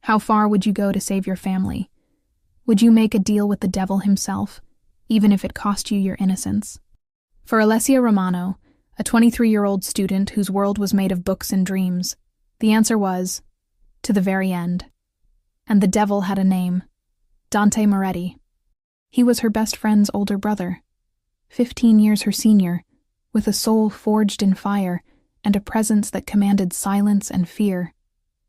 How far would you go to save your family? Would you make a deal with the devil himself, even if it cost you your innocence? For Alessia Romano, a 23-year-old student whose world was made of books and dreams, the answer was, to the very end. And the devil had a name, Dante Moretti. He was her best friend's older brother, 15 years her senior, with a soul forged in fire and a presence that commanded silence and fear.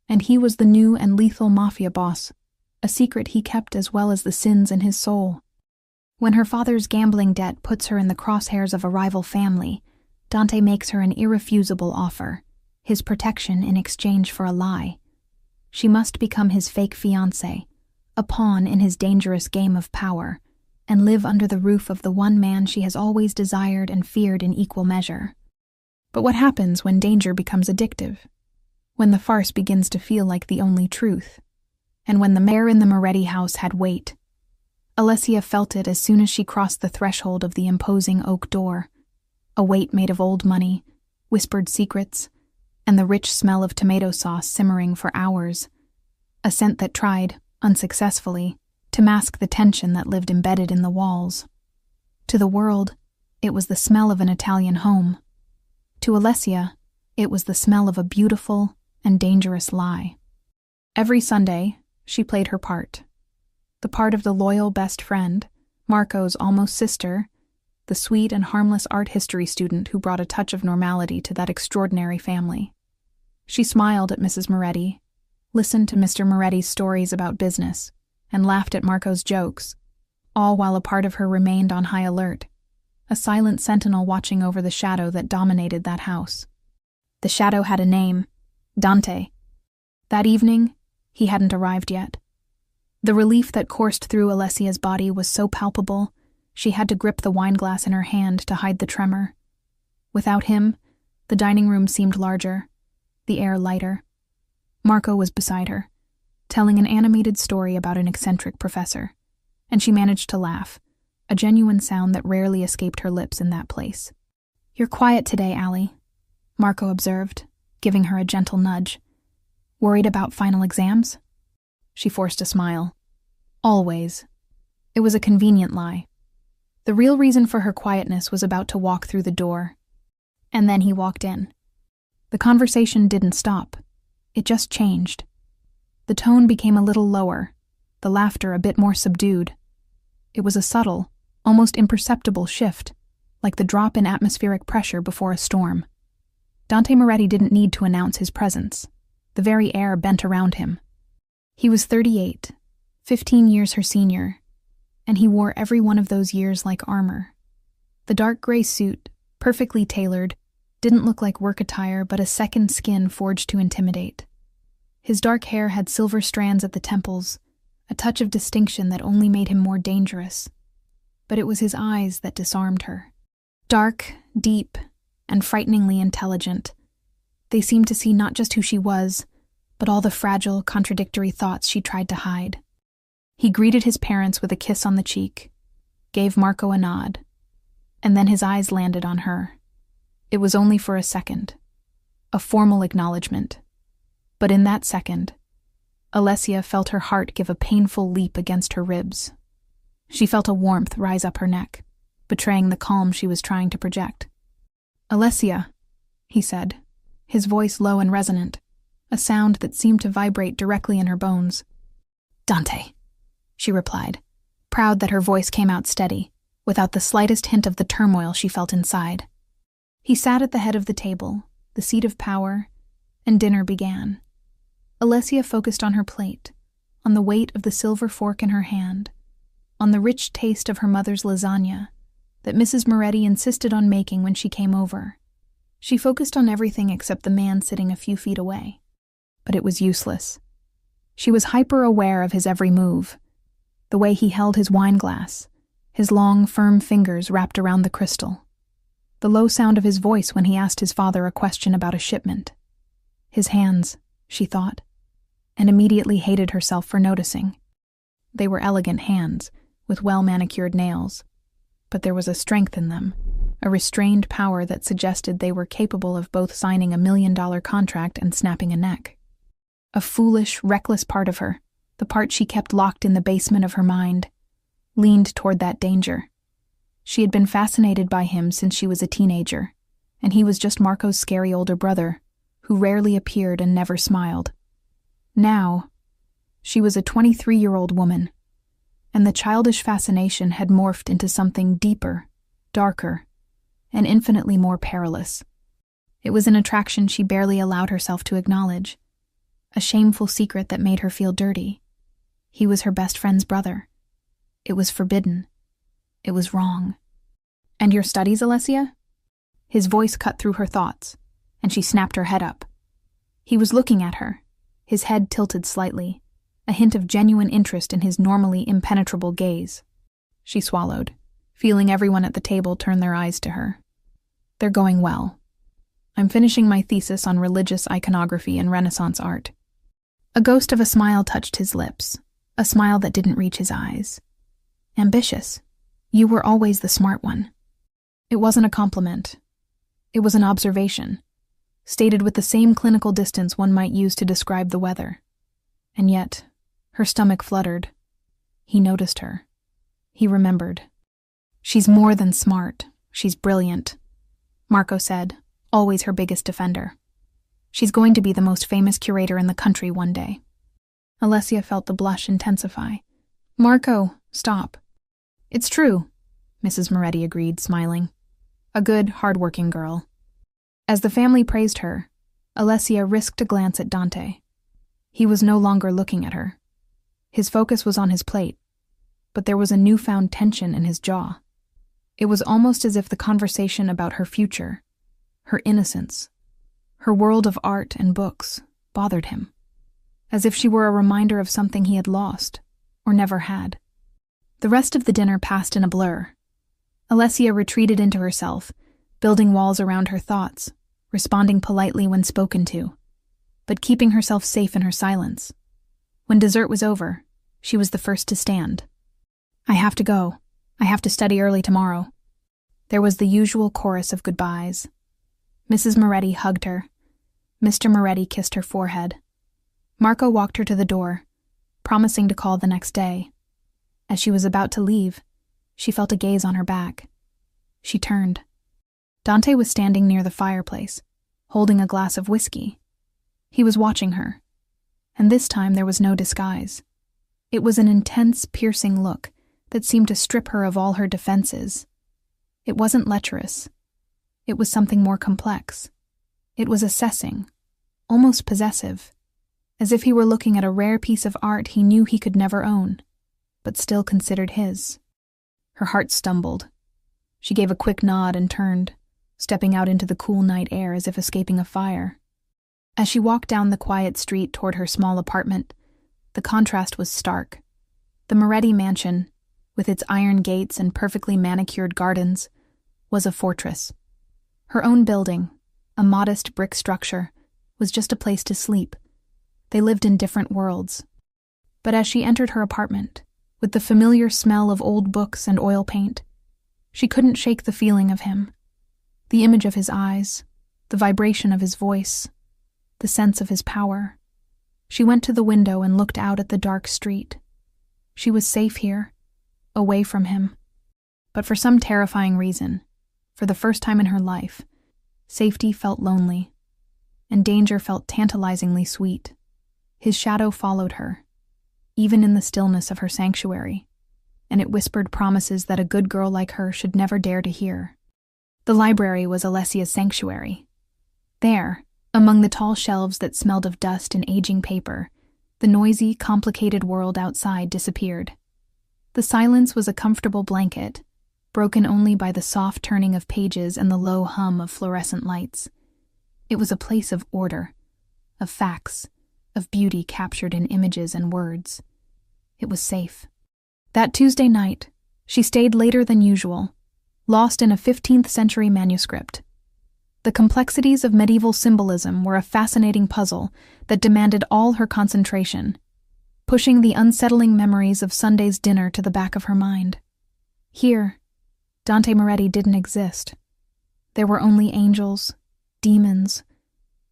And he was the new and lethal Mafia boss, a secret he kept as well as the sins in his soul. When her father's gambling debt puts her in the crosshairs of a rival family, Dante makes her an irrefusable offer, his protection in exchange for a lie. She must become his fake fiancé, a pawn in his dangerous game of power, and live under the roof of the one man she has always desired and feared in equal measure. But what happens when danger becomes addictive? When the farce begins to feel like the only truth? And when the mayor in the Moretti house had weight? Alessia felt it as soon as she crossed the threshold of the imposing oak door, a weight made of old money, whispered secrets, and the rich smell of tomato sauce simmering for hours, a scent that tried, unsuccessfully, to mask the tension that lived embedded in the walls. To the world, it was the smell of an Italian home. To Alessia, it was the smell of a beautiful and dangerous lie. Every Sunday, she played her part. The part of the loyal best friend, Marco's almost sister, the sweet and harmless art history student who brought a touch of normality to that extraordinary family. She smiled at Mrs. Moretti, listened to Mr. Moretti's stories about business, and laughed at Marco's jokes, all while a part of her remained on high alert, a silent sentinel watching over the shadow that dominated that house. The shadow had a name, Dante. That evening, he hadn't arrived yet. The relief that coursed through Alessia's body was so palpable, she had to grip the wineglass in her hand to hide the tremor. Without him, the dining room seemed larger, the air lighter. Marco was beside her, telling an animated story about an eccentric professor, and she managed to laugh, a genuine sound that rarely escaped her lips in that place. "You're quiet today, Allie," Marco observed, giving her a gentle nudge. "Worried about final exams?" She forced a smile. Always. It was a convenient lie. The real reason for her quietness was about to walk through the door. And then he walked in. The conversation didn't stop. It just changed. The tone became a little lower, the laughter a bit more subdued. It was a subtle, almost imperceptible shift, like the drop in atmospheric pressure before a storm. Dante Moretti didn't need to announce his presence. The very air bent around him. He was 38, 15 years her senior, and he wore every one of those years like armor. The dark gray suit, perfectly tailored, didn't look like work attire but a second skin forged to intimidate. His dark hair had silver strands at the temples, a touch of distinction that only made him more dangerous. But it was his eyes that disarmed her. Dark, deep, and frighteningly intelligent. They seemed to see not just who she was, but all the fragile, contradictory thoughts she tried to hide. He greeted his parents with a kiss on the cheek, gave Marco a nod, and then his eyes landed on her. It was only for a second, a formal acknowledgement. But in that second, Alessia felt her heart give a painful leap against her ribs. She felt a warmth rise up her neck, betraying the calm she was trying to project. "Alessia," he said, his voice low and resonant, a sound that seemed to vibrate directly in her bones. "Dante," she replied, proud that her voice came out steady, without the slightest hint of the turmoil she felt inside. He sat at the head of the table, the seat of power, and dinner began. Alessia focused on her plate, on the weight of the silver fork in her hand, on the rich taste of her mother's lasagna that Mrs. Moretti insisted on making when she came over. She focused on everything except the man sitting a few feet away. But it was useless. She was hyper-aware of his every move, the way he held his wineglass, his long, firm fingers wrapped around the crystal, the low sound of his voice when he asked his father a question about a shipment. His hands, she thought, and immediately hated herself for noticing. They were elegant hands, with well-manicured nails, but there was a strength in them, a restrained power that suggested they were capable of both signing $1 million contract and snapping a neck. A foolish, reckless part of her, the part she kept locked in the basement of her mind, leaned toward that danger. She had been fascinated by him since she was a teenager, and he was just Marco's scary older brother, who rarely appeared and never smiled. Now, she was a 23-year-old woman, and the childish fascination had morphed into something deeper, darker, and infinitely more perilous. It was an attraction she barely allowed herself to acknowledge, a shameful secret that made her feel dirty. He was her best friend's brother. It was forbidden. It was wrong. "And your studies, Alessia?" His voice cut through her thoughts, and she snapped her head up. He was looking at her, his head tilted slightly, a hint of genuine interest in his normally impenetrable gaze. She swallowed, feeling everyone at the table turn their eyes to her. "They're going well. I'm finishing my thesis on religious iconography and Renaissance art." A ghost of a smile touched his lips, a smile that didn't reach his eyes. "Ambitious. You were always the smart one." It wasn't a compliment. It was an observation, stated with the same clinical distance one might use to describe the weather. And yet, her stomach fluttered. He noticed her. He remembered. "She's more than smart. She's brilliant," Marco said, always her biggest defender. "She's going to be the most famous curator in the country one day." Alessia felt the blush intensify. "Marco, stop." "It's true," Mrs. Moretti agreed, smiling. "A good, hard-working girl." As the family praised her, Alessia risked a glance at Dante. He was no longer looking at her. His focus was on his plate, but there was a newfound tension in his jaw. It was almost as if the conversation about her future, her innocence, her world of art and books, bothered him, as if she were a reminder of something he had lost, or never had. The rest of the dinner passed in a blur. Alessia retreated into herself, building walls around her thoughts, responding politely when spoken to, but keeping herself safe in her silence. When dessert was over, she was the first to stand. "I have to go. I have to study early tomorrow." There was the usual chorus of goodbyes. Mrs. Moretti hugged her. Mr. Moretti kissed her forehead. Marco walked her to the door, promising to call the next day. As she was about to leave, she felt a gaze on her back. She turned. Dante was standing near the fireplace, holding a glass of whiskey. He was watching her, and this time there was no disguise. It was an intense, piercing look that seemed to strip her of all her defenses. It wasn't lecherous. It was something more complex. It was assessing, almost possessive, as if he were looking at a rare piece of art he knew he could never own, but still considered his. Her heart stumbled. She gave a quick nod and turned, stepping out into the cool night air as if escaping a fire. As she walked down the quiet street toward her small apartment, the contrast was stark. The Moretti mansion, with its iron gates and perfectly manicured gardens, was a fortress. Her own building, a modest brick structure, was just a place to sleep. They lived in different worlds. But as she entered her apartment, with the familiar smell of old books and oil paint, she couldn't shake the feeling of him. The image of his eyes, the vibration of his voice, the sense of his power. She went to the window and looked out at the dark street. She was safe here, away from him. But for some terrifying reason, for the first time in her life, safety felt lonely, and danger felt tantalizingly sweet. His shadow followed her, even in the stillness of her sanctuary, and it whispered promises that a good girl like her should never dare to hear. The library was Alessia's sanctuary. There, among the tall shelves that smelled of dust and aging paper, the noisy, complicated world outside disappeared. The silence was a comfortable blanket, broken only by the soft turning of pages and the low hum of fluorescent lights. It was a place of order, of facts, of beauty captured in images and words. It was safe. That Tuesday night, she stayed later than usual, lost in a 15th century manuscript. The complexities of medieval symbolism were a fascinating puzzle that demanded all her concentration, pushing the unsettling memories of Sunday's dinner to the back of her mind. Here, Dante Moretti didn't exist. There were only angels, demons,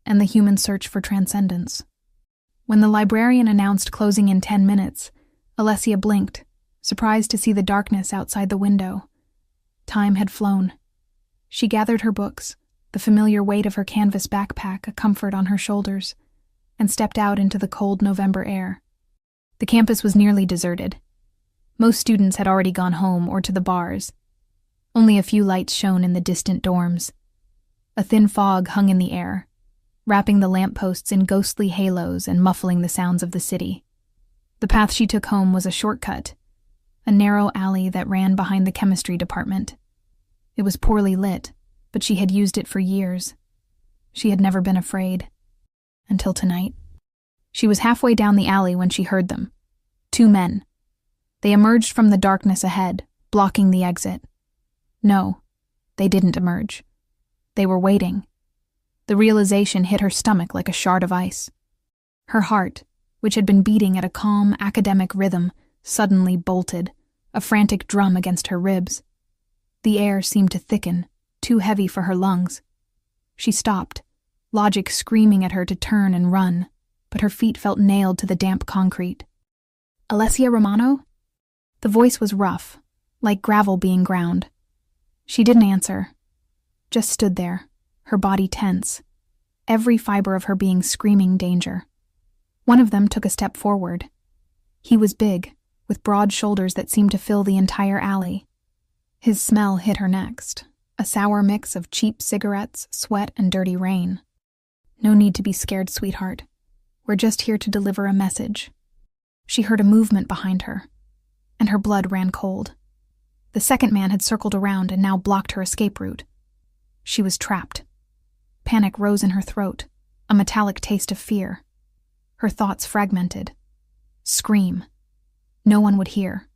and the human search for transcendence. When the librarian announced closing in 10 minutes, Alessia blinked, surprised to see the darkness outside the window. Time had flown. She gathered her books, the familiar weight of her canvas backpack a comfort on her shoulders, and stepped out into the cold November air. The campus was nearly deserted. Most students had already gone home or to the bars. Only a few lights shone in the distant dorms. A thin fog hung in the air, wrapping the lampposts in ghostly halos and muffling the sounds of the city. The path she took home was a shortcut, a narrow alley that ran behind the chemistry department. It was poorly lit, but she had used it for years. She had never been afraid. Until tonight. She was halfway down the alley when she heard them. 2 men. They emerged from the darkness ahead, blocking the exit. No, they didn't emerge. They were waiting. The realization hit her stomach like a shard of ice. Her heart, which had been beating at a calm, academic rhythm, suddenly bolted, a frantic drum against her ribs. The air seemed to thicken, too heavy for her lungs. She stopped, logic screaming at her to turn and run, but her feet felt nailed to the damp concrete. "Alessia Romano?" The voice was rough, like gravel being ground. She didn't answer, just stood there, her body tense, every fiber of her being screaming danger. One of them took a step forward. He was big, with broad shoulders that seemed to fill the entire alley. His smell hit her next, a sour mix of cheap cigarettes, sweat, and dirty rain. "No need to be scared, sweetheart. We're just here to deliver a message." She heard a movement behind her, and her blood ran cold. The second man had circled around and now blocked her escape route. She was trapped. Panic rose in her throat, a metallic taste of fear. Her thoughts fragmented. Scream. No one would hear.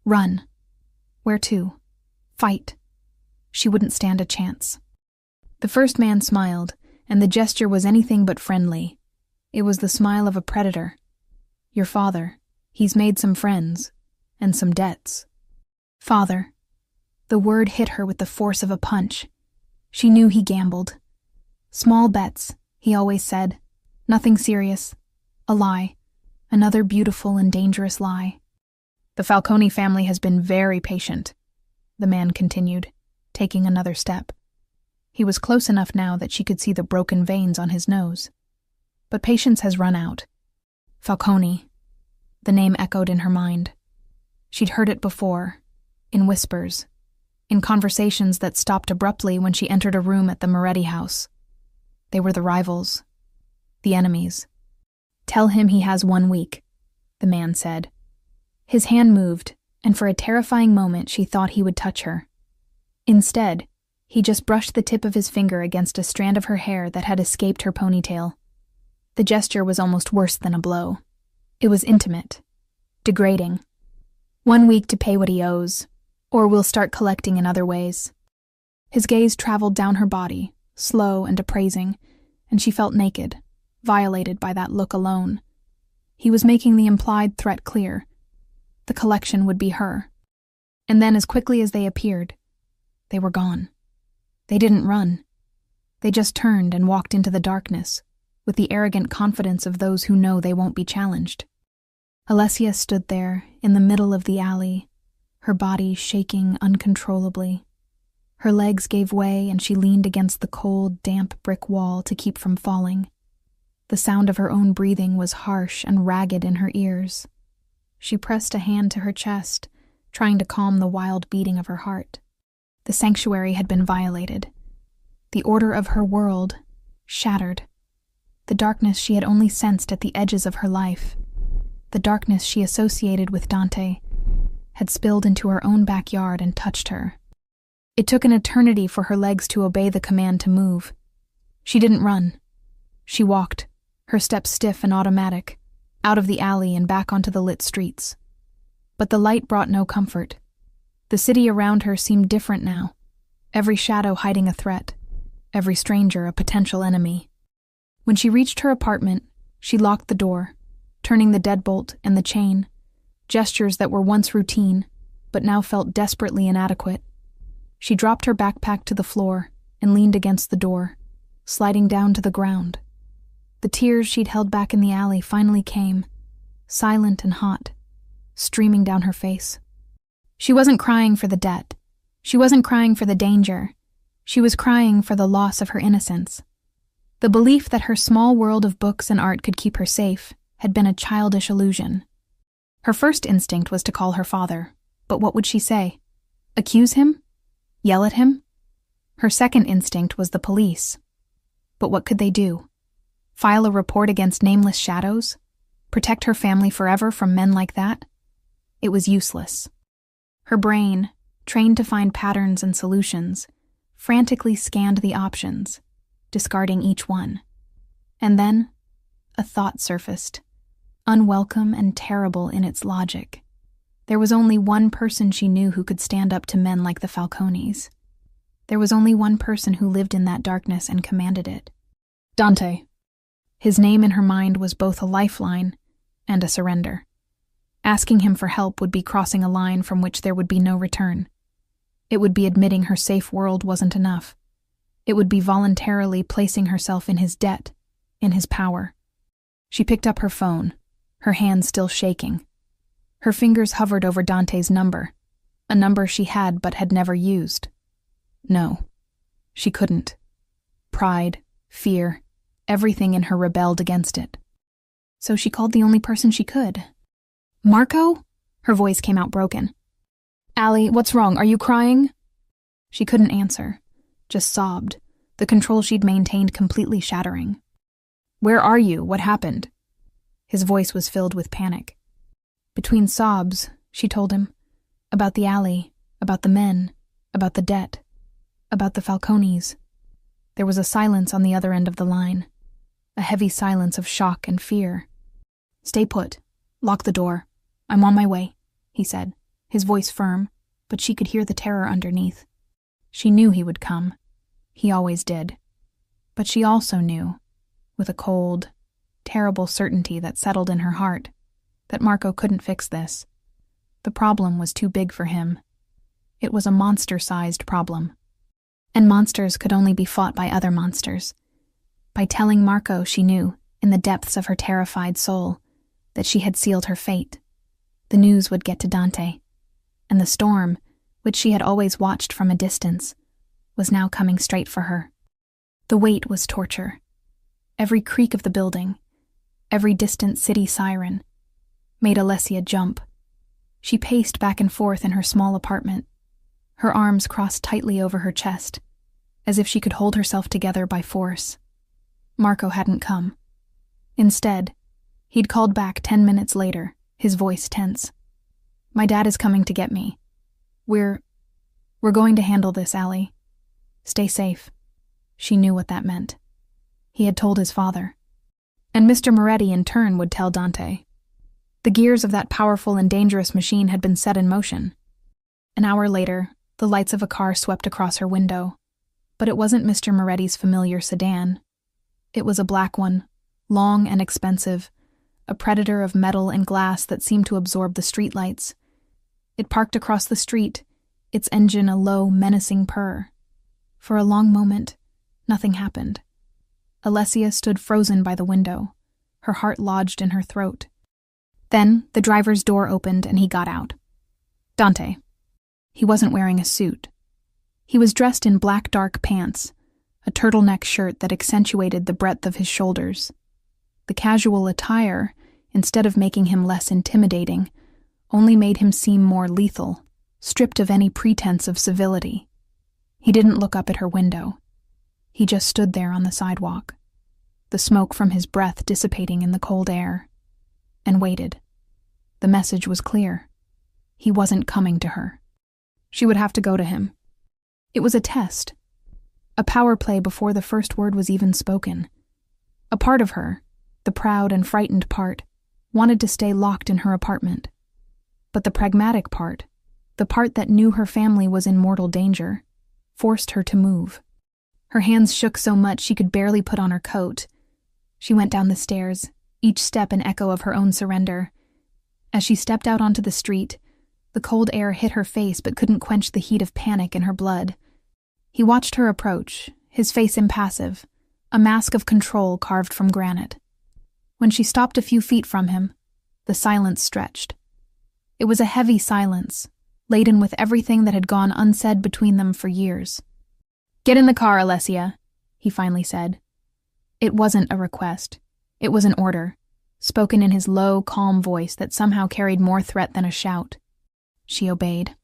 Run. Where to? Fight. She wouldn't stand a chance. The first man smiled, and the gesture was anything but friendly. It was the smile of a predator. "Your father. He's made some friends. And some debts." Father. The word hit her with the force of a punch. She knew he gambled. "Small bets," he always said. "Nothing serious. A lie. Another beautiful and dangerous lie." "The Falcone family has been very patient," the man continued, taking another step. He was close enough now that she could see the broken veins on his nose. "But patience has run out." Falcone. The name echoed in her mind. She'd heard it before, in whispers, in conversations that stopped abruptly when she entered a room at the Moretti house. They were the rivals, the enemies. "Tell him he has 1 week," the man said. His hand moved, and for a terrifying moment she thought he would touch her. Instead, he just brushed the tip of his finger against a strand of her hair that had escaped her ponytail. The gesture was almost worse than a blow. It was intimate, degrading. 1 week to pay what he owes, or we'll start collecting in other ways. His gaze traveled down her body, slow and appraising, and she felt naked, violated by that look alone. He was making the implied threat clear. The collection would be her. And then, as quickly as they appeared, they were gone. They didn't run. They just turned and walked into the darkness, with the arrogant confidence of those who know they won't be challenged. Alessia stood there, in the middle of the alley, her body shaking uncontrollably. Her legs gave way and she leaned against the cold, damp brick wall to keep from falling. The sound of her own breathing was harsh and ragged in her ears. She pressed a hand to her chest, trying to calm the wild beating of her heart. The sanctuary had been violated. The order of her world shattered. The darkness she had only sensed at the edges of her life, the darkness she associated with Dante, had spilled into her own backyard and touched her. It took an eternity for her legs to obey the command to move. She didn't run. She walked, her steps stiff and automatic, out of the alley and back onto the lit streets. But the light brought no comfort. The city around her seemed different now, every shadow hiding a threat, every stranger a potential enemy. When she reached her apartment, she locked the door, turning the deadbolt and the chain, gestures that were once routine, but now felt desperately inadequate. She dropped her backpack to the floor and leaned against the door, sliding down to the ground. The tears she'd held back in the alley finally came, silent and hot, streaming down her face. She wasn't crying for the debt. She wasn't crying for the danger. She was crying for the loss of her innocence. The belief that her small world of books and art could keep her safe had been a childish illusion. Her first instinct was to call her father, but what would she say? Accuse him? Yell at him? Her second instinct was the police. But what could they do? File a report against nameless shadows? Protect her family forever from men like that? It was useless. Her brain, trained to find patterns and solutions, frantically scanned the options, discarding each one. And then, a thought surfaced, unwelcome and terrible in its logic. There was only one person she knew who could stand up to men like the Falcones. There was only one person who lived in that darkness and commanded it. Dante. His name in her mind was both a lifeline and a surrender. Asking him for help would be crossing a line from which there would be no return. It would be admitting her safe world wasn't enough. It would be voluntarily placing herself in his debt, in his power. She picked up her phone, her hands still shaking. Her fingers hovered over Dante's number, a number she had but had never used. No, she couldn't. Pride, fear, everything in her rebelled against it. So she called the only person she could. Marco? Her voice came out broken. Allie, what's wrong? Are you crying? She couldn't answer, just sobbed, the control she'd maintained completely shattering. Where are you? What happened? His voice was filled with panic. Between sobs, she told him, about the alley, about the men, about the debt, about the Falcones. There was a silence on the other end of the line, a heavy silence of shock and fear. Stay put. Lock the door. I'm on my way, he said, his voice firm, but she could hear the terror underneath. She knew he would come. He always did. But she also knew, with a cold, terrible certainty that settled in her heart, that Marco couldn't fix this. The problem was too big for him. It was a monster-sized problem. And monsters could only be fought by other monsters. By telling Marco she knew, in the depths of her terrified soul, that she had sealed her fate. The news would get to Dante, and the storm, which she had always watched from a distance, was now coming straight for her. The wait was torture. Every creak of the building, every distant city siren, made Alessia jump. She paced back and forth in her small apartment, her arms crossed tightly over her chest, as if she could hold herself together by force. Marco hadn't come. Instead, he'd called back 10 minutes later, his voice tense. My dad is coming to get me. We're going to handle this, Allie. Stay safe. She knew what that meant. He had told his father. And Mr. Moretti in turn would tell Dante. The gears of that powerful and dangerous machine had been set in motion. An hour later, the lights of a car swept across her window. But it wasn't Mr. Moretti's familiar sedan. It was a black one, long and expensive, a predator of metal and glass that seemed to absorb the streetlights. It parked across the street, its engine a low, menacing purr. For a long moment, nothing happened. Alessia stood frozen by the window, her heart lodged in her throat. Then the driver's door opened and he got out. Dante. He wasn't wearing a suit. He was dressed in black dark pants, a turtleneck shirt that accentuated the breadth of his shoulders. The casual attire, instead of making him less intimidating, only made him seem more lethal, stripped of any pretense of civility. He didn't look up at her window. He just stood there on the sidewalk, the smoke from his breath dissipating in the cold air, and waited. The message was clear. He wasn't coming to her. She would have to go to him. It was a test, a power play before the first word was even spoken. A part of her, the proud and frightened part, wanted to stay locked in her apartment. But the pragmatic part, the part that knew her family was in mortal danger, forced her to move. Her hands shook so much she could barely put on her coat. She went down the stairs, each step an echo of her own surrender. As she stepped out onto the street, the cold air hit her face but couldn't quench the heat of panic in her blood. He watched her approach, his face impassive, a mask of control carved from granite. When she stopped a few feet from him, the silence stretched. It was a heavy silence, laden with everything that had gone unsaid between them for years. "Get in the car, Alessia," he finally said. It wasn't a request. It was an order, spoken in his low, calm voice that somehow carried more threat than a shout. She obeyed.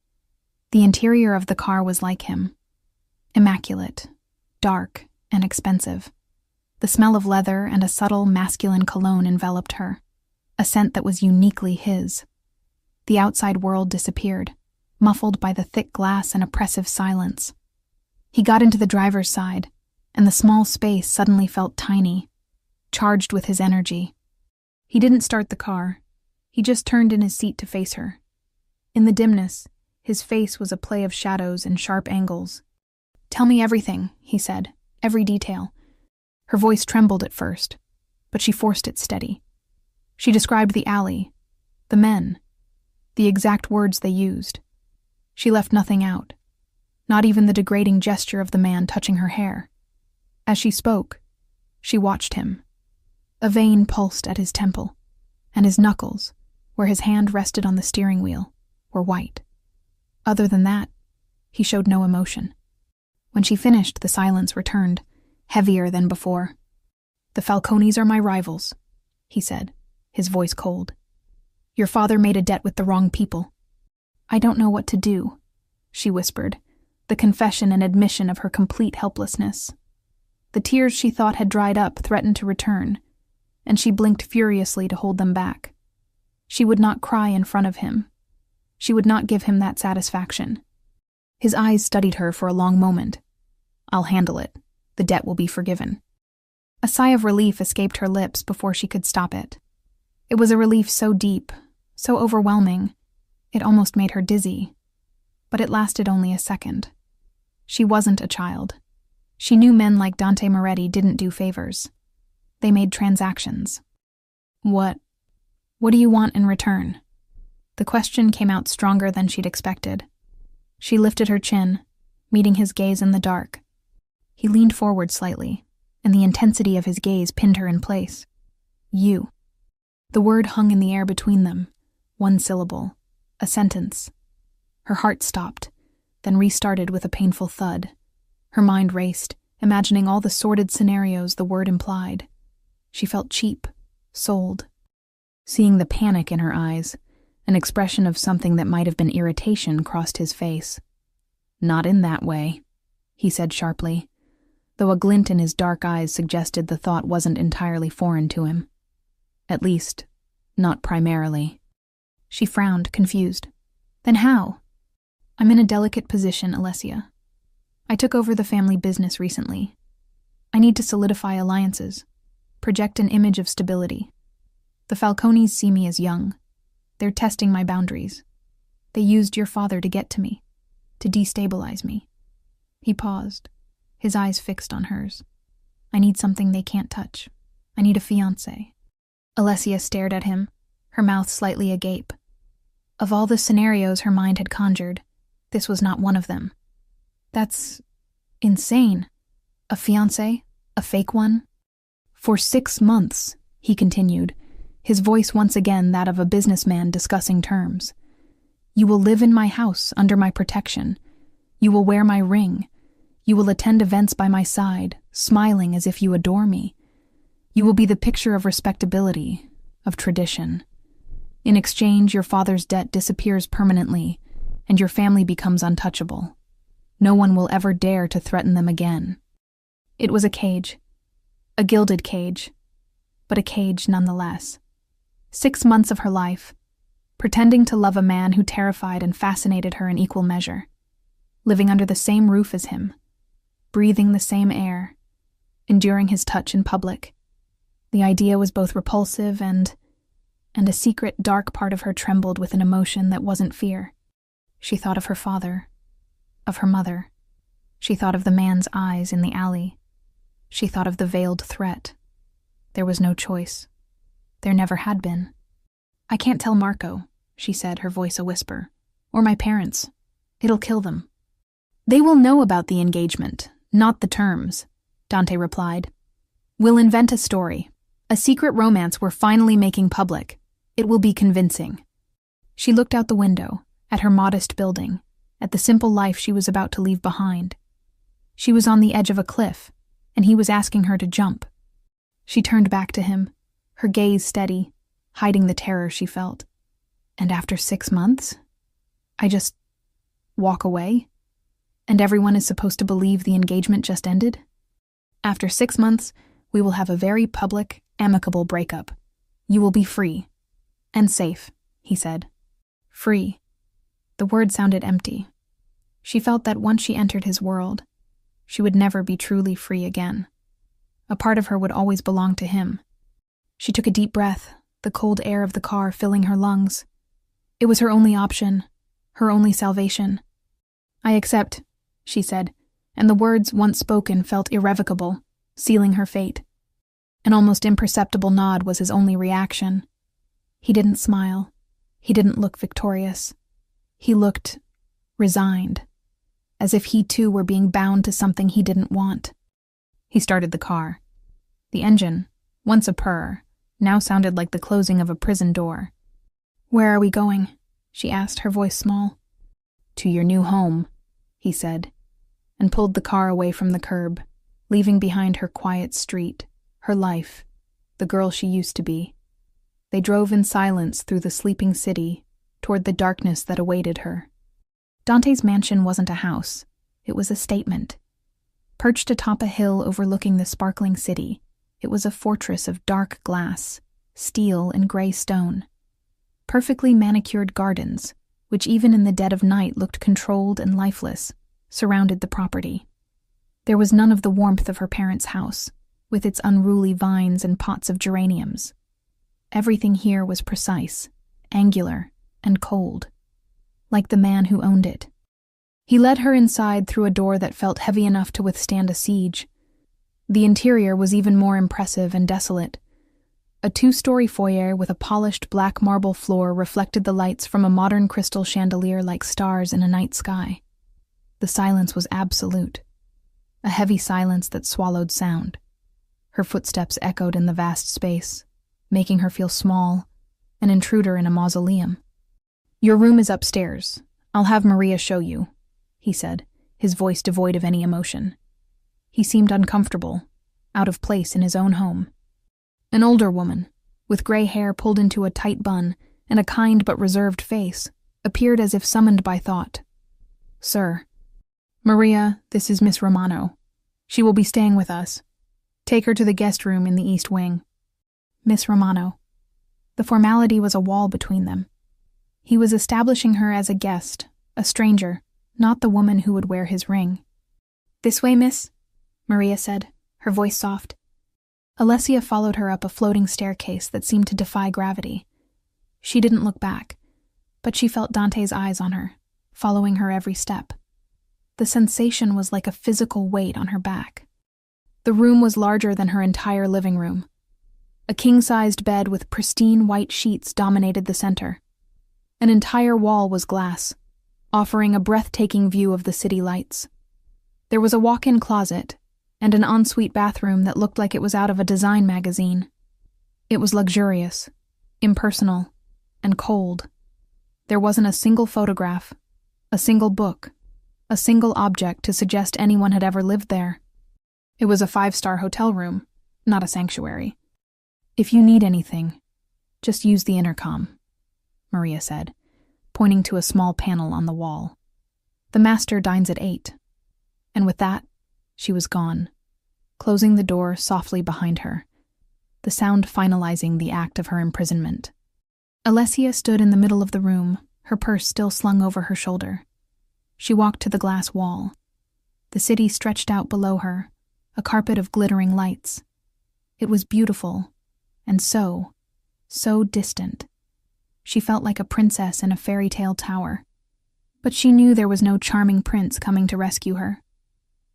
The interior of the car was like him. Immaculate, dark, and expensive. The smell of leather and a subtle masculine cologne enveloped her, a scent that was uniquely his. The outside world disappeared, muffled by the thick glass and oppressive silence. He got into the driver's side, and the small space suddenly felt tiny, charged with his energy. He didn't start the car. He just turned in his seat to face her. In the dimness, his face was a play of shadows and sharp angles. "Tell me everything," he said, "every detail." Her voice trembled at first, but she forced it steady. She described the alley, the men, the exact words they used. She left nothing out, not even the degrading gesture of the man touching her hair. As she spoke, she watched him. A vein pulsed at his temple, and his knuckles, where his hand rested on the steering wheel, were white. Other than that, he showed no emotion. When she finished, the silence returned, heavier than before. "The Falcones are my rivals," he said, his voice cold. "Your father made a debt with the wrong people." "I don't know what to do," she whispered, the confession and admission of her complete helplessness. The tears she thought had dried up threatened to return, and she blinked furiously to hold them back. She would not cry in front of him. She would not give him that satisfaction. His eyes studied her for a long moment. "I'll handle it. The debt will be forgiven." A sigh of relief escaped her lips before she could stop it. It was a relief so deep, so overwhelming, it almost made her dizzy. But it lasted only a second. She wasn't a child. She knew men like Dante Moretti didn't do favors. They made transactions. What do you want in return?" The question came out stronger than she'd expected. She lifted her chin, meeting his gaze in the dark. He leaned forward slightly, and the intensity of his gaze pinned her in place. "You." The word hung in the air between them, one syllable, a sentence. Her heart stopped, then restarted with a painful thud. Her mind raced, imagining all the sordid scenarios the word implied. She felt cheap, sold. Seeing the panic in her eyes, an expression of something that might have been irritation crossed his face. "Not in that way," he said sharply, though a glint in his dark eyes suggested the thought wasn't entirely foreign to him. At least, not primarily. She frowned, confused. "Then how?" "I'm in a delicate position, Alessia. I took over the family business recently. I need to solidify alliances, project an image of stability. The Falcones see me as young. They're testing my boundaries. They used your father to get to me, to destabilize me." He paused, his eyes fixed on hers. "I need something they can't touch. I need a fiancé." Alessia stared at him, her mouth slightly agape. Of all the scenarios her mind had conjured, this was not one of them. "That's insane. A fiancé? A fake one?" "For 6 months," he continued, his voice once again that of a businessman discussing terms. "You will live in my house under my protection. You will wear my ring. You will attend events by my side, smiling as if you adore me. You will be the picture of respectability, of tradition. In exchange, your father's debt disappears permanently, and your family becomes untouchable. No one will ever dare to threaten them again." It was a cage. A gilded cage, but a cage nonetheless. 6 months of her life, pretending to love a man who terrified and fascinated her in equal measure, living under the same roof as him, breathing the same air, enduring his touch in public. The idea was both repulsive and a secret, dark part of her trembled with an emotion that wasn't fear. She thought of her father, of her mother. She thought of the man's eyes in the alley. She thought of the veiled threat. There was no choice. There never had been. "I can't tell Marco," she said, her voice a whisper, "or my parents. It'll kill them." "They will know about the engagement, not the terms," Dante replied. We'll invent a story. A secret romance we're finally making public. It will be convincing. She looked out the window, at her modest building, at the simple life she was about to leave behind. She was on the edge of a cliff, and he was asking her to jump. She turned back to him, her gaze steady, hiding the terror she felt. And after 6 months? I just walk away? And everyone is supposed to believe the engagement just ended? After 6 months, we will have a very public, amicable breakup. You will be free. And safe, he said. Free. The word sounded empty. She felt that once she entered his world, she would never be truly free again. A part of her would always belong to him. She took a deep breath, the cold air of the car filling her lungs. It was her only option, her only salvation. I accept, she said, and the words once spoken felt irrevocable, sealing her fate. An almost imperceptible nod was his only reaction. He didn't smile. He didn't look victorious. He looked resigned, as if he too were being bound to something he didn't want. He started the car. The engine, once a purr, now sounded like the closing of a prison door. Where are we going? She asked, her voice small. To your new home, he said, and pulled the car away from the curb, leaving behind her quiet street, her life, the girl she used to be. They drove in silence through the sleeping city, toward the darkness that awaited her. Dante's mansion wasn't a house. It was a statement. Perched atop a hill overlooking the sparkling city, it was a fortress of dark glass, steel and gray stone. Perfectly manicured gardens, which even in the dead of night looked controlled and lifeless, surrounded the property. There was none of the warmth of her parents' house, with its unruly vines and pots of geraniums. Everything here was precise, angular, and cold, like the man who owned it. He led her inside through a door that felt heavy enough to withstand a siege. The interior was even more impressive and desolate. A 2-story foyer with a polished black marble floor reflected the lights from a modern crystal chandelier like stars in a night sky. The silence was absolute, a heavy silence that swallowed sound. Her footsteps echoed in the vast space, making her feel small, an intruder in a mausoleum. Your room is upstairs. I'll have Maria show you, he said, his voice devoid of any emotion. He seemed uncomfortable, out of place in his own home. An older woman, with gray hair pulled into a tight bun and a kind but reserved face, appeared as if summoned by thought. Sir. Maria, this is Miss Romano. She will be staying with us. Take her to the guest room in the east wing. Miss Romano. The formality was a wall between them. He was establishing her as a guest, a stranger, not the woman who would wear his ring. This way, miss, Maria said, her voice soft. Alessia followed her up a floating staircase that seemed to defy gravity. She didn't look back, but she felt Dante's eyes on her, following her every step. The sensation was like a physical weight on her back. The room was larger than her entire living room. A king-sized bed with pristine white sheets dominated the center. An entire wall was glass, offering a breathtaking view of the city lights. There was a walk-in closet and an ensuite bathroom that looked like it was out of a design magazine. It was luxurious, impersonal, and cold. There wasn't a single photograph, a single book, a single object to suggest anyone had ever lived there. It was a 5-star hotel room, not a sanctuary. If you need anything, just use the intercom, Maria said, pointing to a small panel on the wall. The master dines at 8. And with that, she was gone, closing the door softly behind her, the sound finalizing the act of her imprisonment. Alessia stood in the middle of the room, her purse still slung over her shoulder. She walked to the glass wall. The city stretched out below her, a carpet of glittering lights. It was beautiful, and so distant. She felt like a princess in a fairy tale tower. But she knew there was no charming prince coming to rescue her.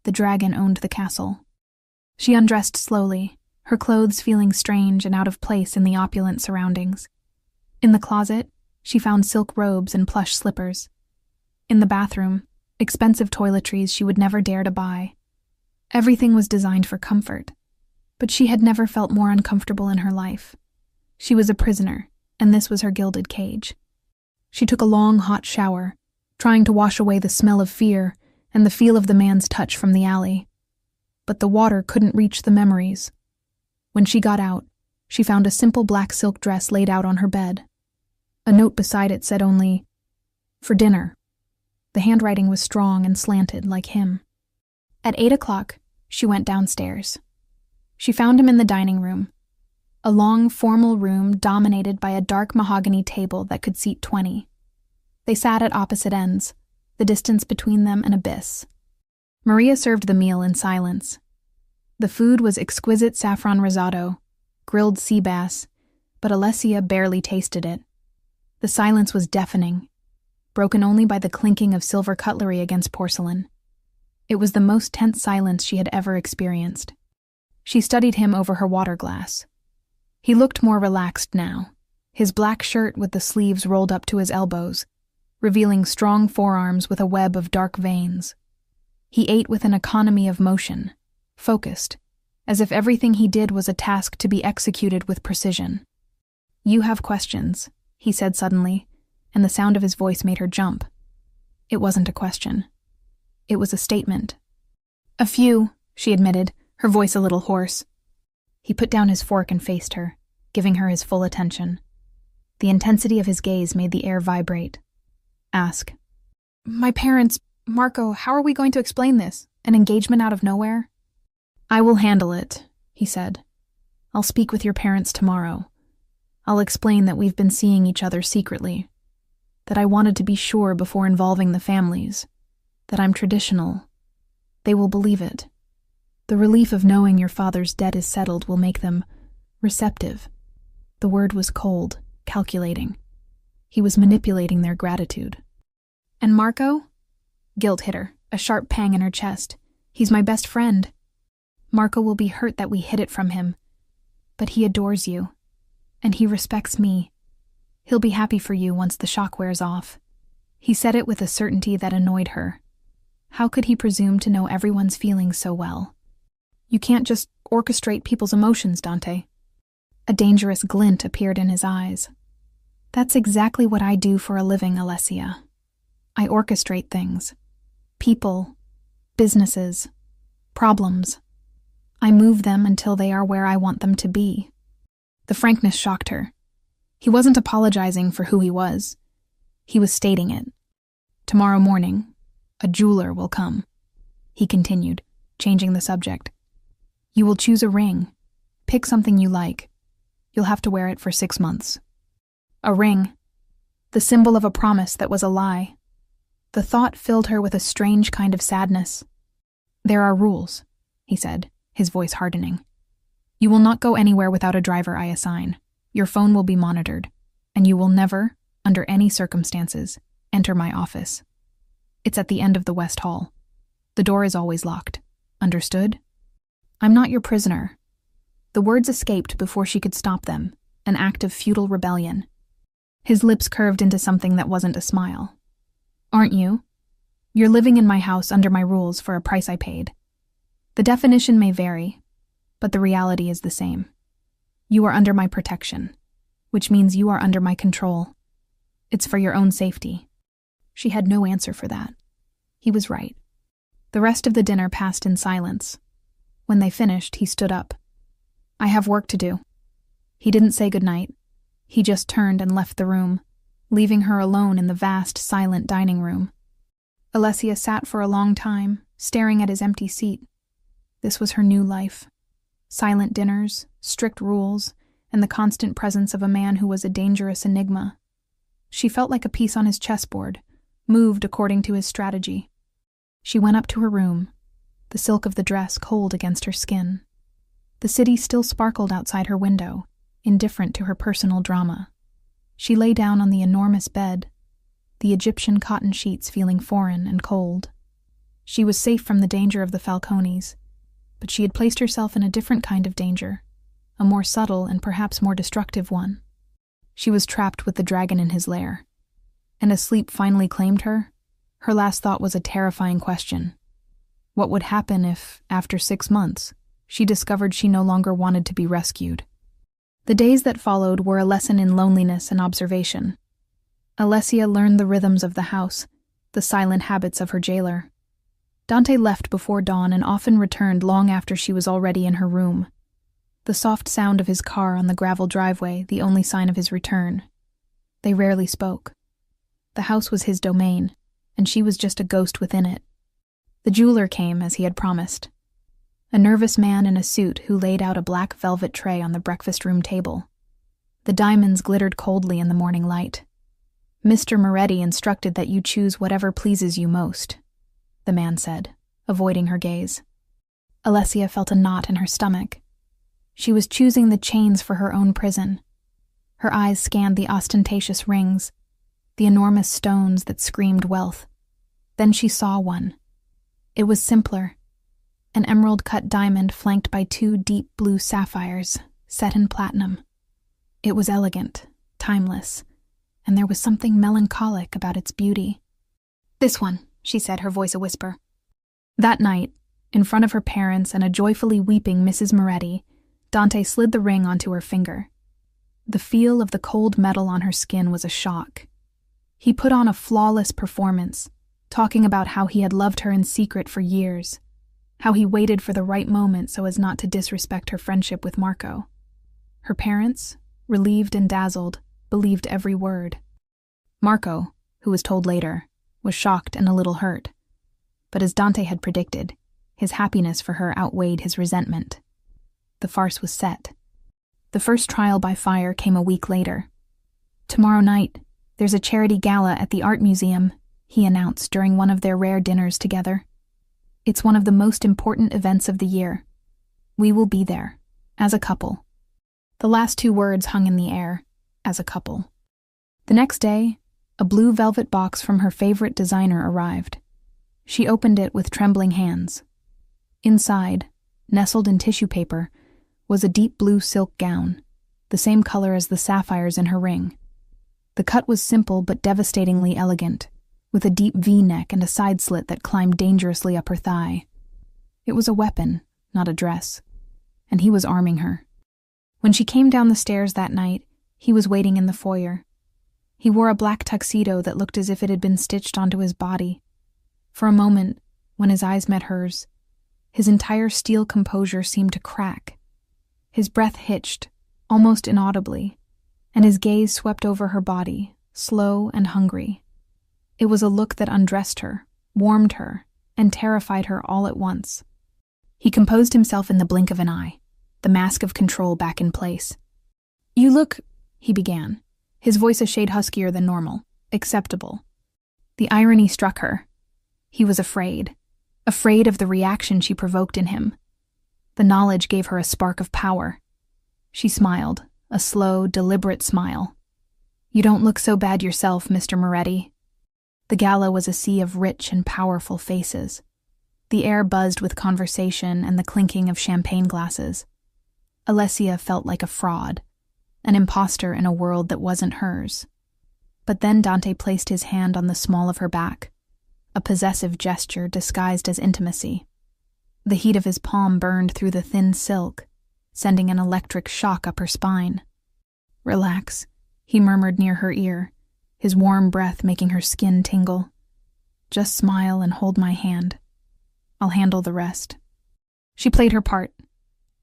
The dragon owned the castle. She undressed slowly, her clothes feeling strange and out of place in the opulent surroundings. In the closet, she found silk robes and plush slippers. In the bathroom, expensive toiletries she would never dare to buy. Everything was designed for comfort, But she had never felt more uncomfortable in her life. She was a prisoner, and this was her gilded cage. She took a long, hot shower, trying to wash away the smell of fear and the feel of the man's touch from the alley. But the water couldn't reach the memories. When she got out, she found a simple black silk dress laid out on her bed. A note beside it said only, "For dinner." The handwriting was strong and slanted, like him. At 8 o'clock, she went downstairs. She found him in the dining room, a long, formal room dominated by a dark mahogany table that could seat 20. They sat at opposite ends, the distance between them an abyss. Maria served the meal in silence. The food was exquisite saffron risotto, grilled sea bass, but Alessia barely tasted it. The silence was deafening, broken only by the clinking of silver cutlery against porcelain. It was the most tense silence she had ever experienced. She studied him over her water glass. He looked more relaxed now, his black shirt with the sleeves rolled up to his elbows, revealing strong forearms with a web of dark veins. He ate with an economy of motion, focused, as if everything he did was a task to be executed with precision. "You have questions," he said suddenly, and the sound of his voice made her jump. It wasn't a question. It was a statement. "A few," she admitted, her voice a little hoarse. He put down his fork and faced her, giving her his full attention. The intensity of his gaze made the air vibrate. "Ask." "My parents, Marco, how are we going to explain this? An engagement out of nowhere?" "I will handle it," he said. "I'll speak with your parents tomorrow. I'll explain that we've been seeing each other secretly, that I wanted to be sure before involving the families, that I'm traditional. They will believe it. The relief of knowing your father's debt is settled will make them receptive." The word was cold, calculating. He was manipulating their gratitude. "And Marco?" Guilt hit her, a sharp pang in her chest. "He's my best friend. Marco will be hurt that we hid it from him. But he adores you. And he respects me. He'll be happy for you once the shock wears off." He said it with a certainty that annoyed her. How could he presume to know everyone's feelings so well? "You can't just orchestrate people's emotions, Dante." A dangerous glint appeared in his eyes. "That's exactly what I do for a living, Alessia. I orchestrate things. People, businesses, problems. I move them until they are where I want them to be." The frankness shocked her. He wasn't apologizing for who he was. He was stating it. "Tomorrow morning, a jeweler will come," he continued, changing the subject. "You will choose a ring. Pick something you like. You'll have to wear it for 6 months. A ring. The symbol of a promise that was a lie. The thought filled her with a strange kind of sadness. "There are rules," he said, his voice hardening. "You will not go anywhere without a driver I assign. Your phone will be monitored, and you will never, under any circumstances, enter my office. It's at the end of the West Hall. The door is always locked. Understood? I'm not your prisoner." The words escaped before she could stop them, an act of futile rebellion. His lips curved into something that wasn't a smile. "Aren't you? You're living in my house under my rules for a price I paid. The definition may vary, but the reality is the same. You are under my protection, which means you are under my control. It's for your own safety." She had no answer for that. He was right. The rest of the dinner passed in silence. When they finished, he stood up. "I have work to do." He didn't say goodnight. He just turned and left the room, leaving her alone in the vast, silent dining room. Alessia sat for a long time, staring at his empty seat. This was her new life. Silent dinners, strict rules, and the constant presence of a man who was a dangerous enigma. She felt like a piece on his chessboard, moved according to his strategy. She went up to her room, the silk of the dress cold against her skin. The city still sparkled outside her window, indifferent to her personal drama. She lay down on the enormous bed, the Egyptian cotton sheets feeling foreign and cold. She was safe from the danger of the Falcones, but she had placed herself in a different kind of danger, a more subtle and perhaps more destructive one. She was trapped with the dragon in his lair. And as sleep finally claimed her, her last thought was a terrifying question. What would happen if, after 6 months, she discovered she no longer wanted to be rescued. The days that followed were a lesson in loneliness and observation. Alessia learned the rhythms of the house, the silent habits of her jailer. Dante left before dawn and often returned long after she was already in her room. The soft sound of his car on the gravel driveway, the only sign of his return. They rarely spoke. The house was his domain, and she was just a ghost within it. The jeweler came as he had promised. A nervous man in a suit who laid out a black velvet tray on the breakfast room table. The diamonds glittered coldly in the morning light. "Mr. Moretti instructed that you choose whatever pleases you most," the man said, avoiding her gaze. Alessia felt a knot in her stomach. She was choosing the chains for her own prison. Her eyes scanned the ostentatious rings, the enormous stones that screamed wealth. Then she saw one. It was simpler. An emerald-cut diamond flanked by 2 deep blue sapphires, set in platinum. It was elegant, timeless, and there was something melancholic about its beauty. "This one," she said, her voice a whisper. That night, in front of her parents and a joyfully weeping Mrs. Moretti, Dante slid the ring onto her finger. The feel of the cold metal on her skin was a shock. He put on a flawless performance, talking about how he had loved her in secret for years, how he waited for the right moment so as not to disrespect her friendship with Marco. Her parents, relieved and dazzled, believed every word. Marco, who was told later, was shocked and a little hurt. But as Dante had predicted, his happiness for her outweighed his resentment. The farce was set. The first trial by fire came a week later. "Tomorrow night, there's a charity gala at the art museum," he announced during one of their rare dinners together. "It's one of the most important events of the year. We will be there, as a couple." The last 2 words hung in the air, as a couple. The next day, a blue velvet box from her favorite designer arrived. She opened it with trembling hands. Inside, nestled in tissue paper, was a deep blue silk gown, the same color as the sapphires in her ring. The cut was simple but devastatingly elegant, with a deep V-neck and a side slit that climbed dangerously up her thigh. It was a weapon, not a dress, and he was arming her. When she came down the stairs that night, he was waiting in the foyer. He wore a black tuxedo that looked as if it had been stitched onto his body. For a moment, when his eyes met hers, his entire steel composure seemed to crack. His breath hitched, almost inaudibly, and his gaze swept over her body, slow and hungry. It was a look that undressed her, warmed her, and terrified her all at once. He composed himself in the blink of an eye, the mask of control back in place. "You look," he began, his voice a shade huskier than normal, acceptable. The irony struck her. He was afraid of the reaction she provoked in him. The knowledge gave her a spark of power. She smiled, a slow, deliberate smile. "You don't look so bad yourself, Mr. Moretti." The gala was a sea of rich and powerful faces. The air buzzed with conversation and the clinking of champagne glasses. Alessia felt like a fraud, an imposter in a world that wasn't hers. But then Dante placed his hand on the small of her back, a possessive gesture disguised as intimacy. The heat of his palm burned through the thin silk, sending an electric shock up her spine. "Relax," he murmured near her ear, his warm breath making her skin tingle. "Just smile and hold my hand. I'll handle the rest." She played her part.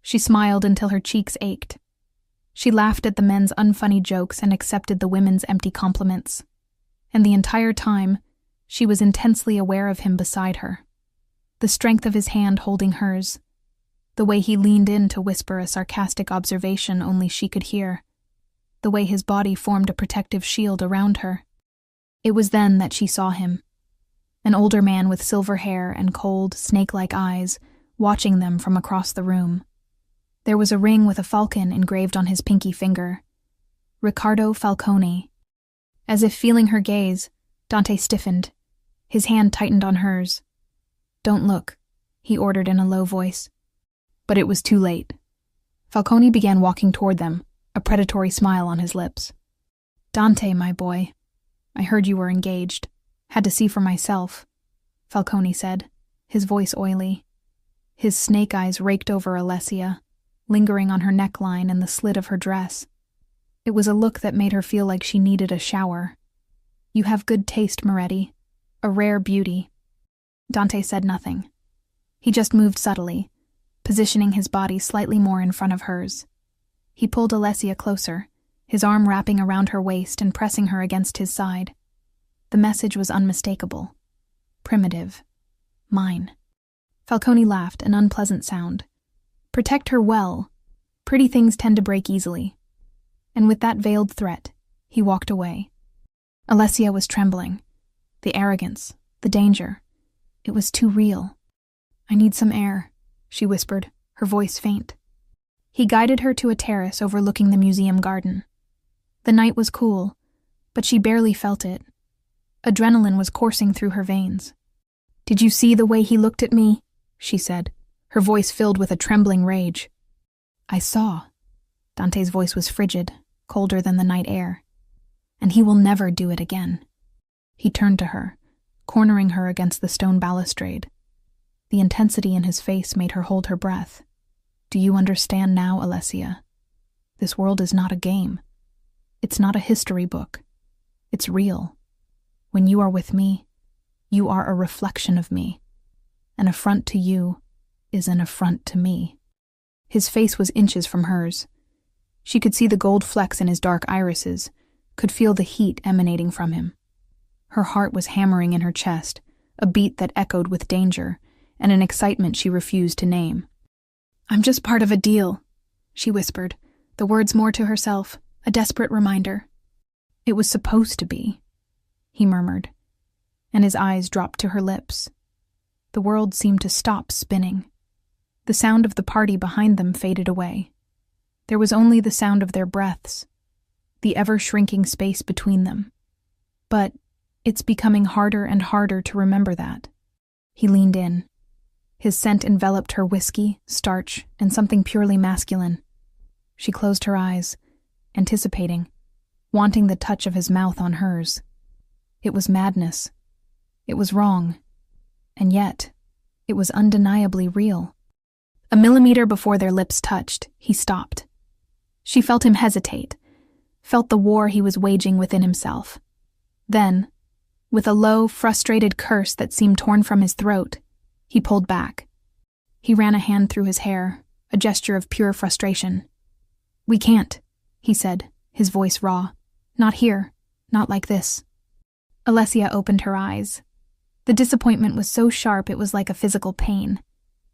She smiled until her cheeks ached. She laughed at the men's unfunny jokes and accepted the women's empty compliments. And the entire time, she was intensely aware of him beside her. The strength of his hand holding hers. The way he leaned in to whisper a sarcastic observation only she could hear. The way his body formed a protective shield around her. It was then that she saw him. An older man with silver hair and cold, snake-like eyes, watching them from across the room. There was a ring with a falcon engraved on his pinky finger. Riccardo Falcone. As if feeling her gaze, Dante stiffened. His hand tightened on hers. "Don't look," he ordered in a low voice. But it was too late. Falcone began walking toward them, a predatory smile on his lips. "Dante, my boy, I heard you were engaged. Had to see for myself," Falcone said, his voice oily. His snake eyes raked over Alessia, lingering on her neckline and the slit of her dress. It was a look that made her feel like she needed a shower. "You have good taste, Moretti. A rare beauty." Dante said nothing. He just moved subtly, positioning his body slightly more in front of hers. He pulled Alessia closer, his arm wrapping around her waist and pressing her against his side. The message was unmistakable. Primitive. Mine. Falcone laughed, an unpleasant sound. "Protect her well. Pretty things tend to break easily." And with that veiled threat, he walked away. Alessia was trembling. The arrogance, the danger. It was too real. "I need some air," she whispered, her voice faint. He guided her to a terrace overlooking the museum garden. The night was cool, but she barely felt it. Adrenaline was coursing through her veins. "Did you see the way he looked at me?" she said, her voice filled with a trembling rage. "I saw." Dante's voice was frigid, colder than the night air. "And he will never do it again." He turned to her, cornering her against the stone balustrade. The intensity in his face made her hold her breath. "Do you understand now, Alessia? This world is not a game. It's not a history book. It's real. When you are with me, you are a reflection of me. An affront to you is an affront to me." His face was inches from hers. She could see the gold flecks in his dark irises, could feel the heat emanating from him. Her heart was hammering in her chest, a beat that echoed with danger, and an excitement she refused to name. "I'm just part of a deal," she whispered, the words more to herself, a desperate reminder. "It was supposed to be," he murmured, and his eyes dropped to her lips. The world seemed to stop spinning. The sound of the party behind them faded away. There was only the sound of their breaths, the ever-shrinking space between them. But it's becoming harder and harder to remember that. He leaned in. His scent enveloped her whiskey, starch, and something purely masculine. She closed her eyes, anticipating, wanting the touch of his mouth on hers. It was madness. It was wrong. And yet, it was undeniably real. A millimeter before their lips touched, he stopped. She felt him hesitate, felt the war he was waging within himself. Then, with a low, frustrated curse that seemed torn from his throat, he pulled back. He ran a hand through his hair, a gesture of pure frustration. "We can't," he said, his voice raw. "Not here. Not like this." Alessia opened her eyes. The disappointment was so sharp it was like a physical pain.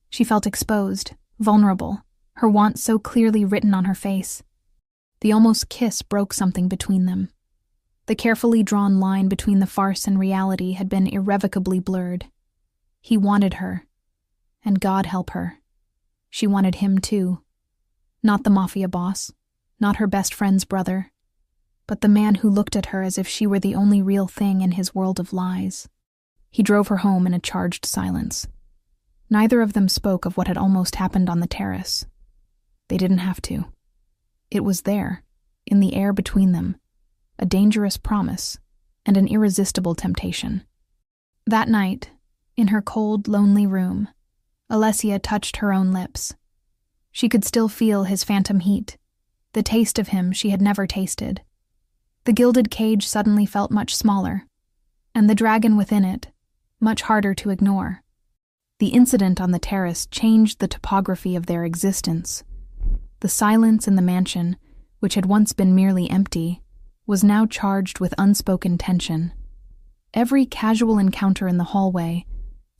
She felt exposed, vulnerable, her want so clearly written on her face. The almost kiss broke something between them. The carefully drawn line between the farce and reality had been irrevocably blurred. He wanted her, and God help her. She wanted him too. Not the Mafia boss, not her best friend's brother, but the man who looked at her as if she were the only real thing in his world of lies. He drove her home in a charged silence. Neither of them spoke of what had almost happened on the terrace. They didn't have to. It was there, in the air between them, a dangerous promise and an irresistible temptation. That night, in her cold, lonely room, Alessia touched her own lips. She could still feel his phantom heat, the taste of him she had never tasted. The gilded cage suddenly felt much smaller, and the dragon within it, much harder to ignore. The incident on the terrace changed the topography of their existence. The silence in the mansion, which had once been merely empty, was now charged with unspoken tension. Every casual encounter in the hallway,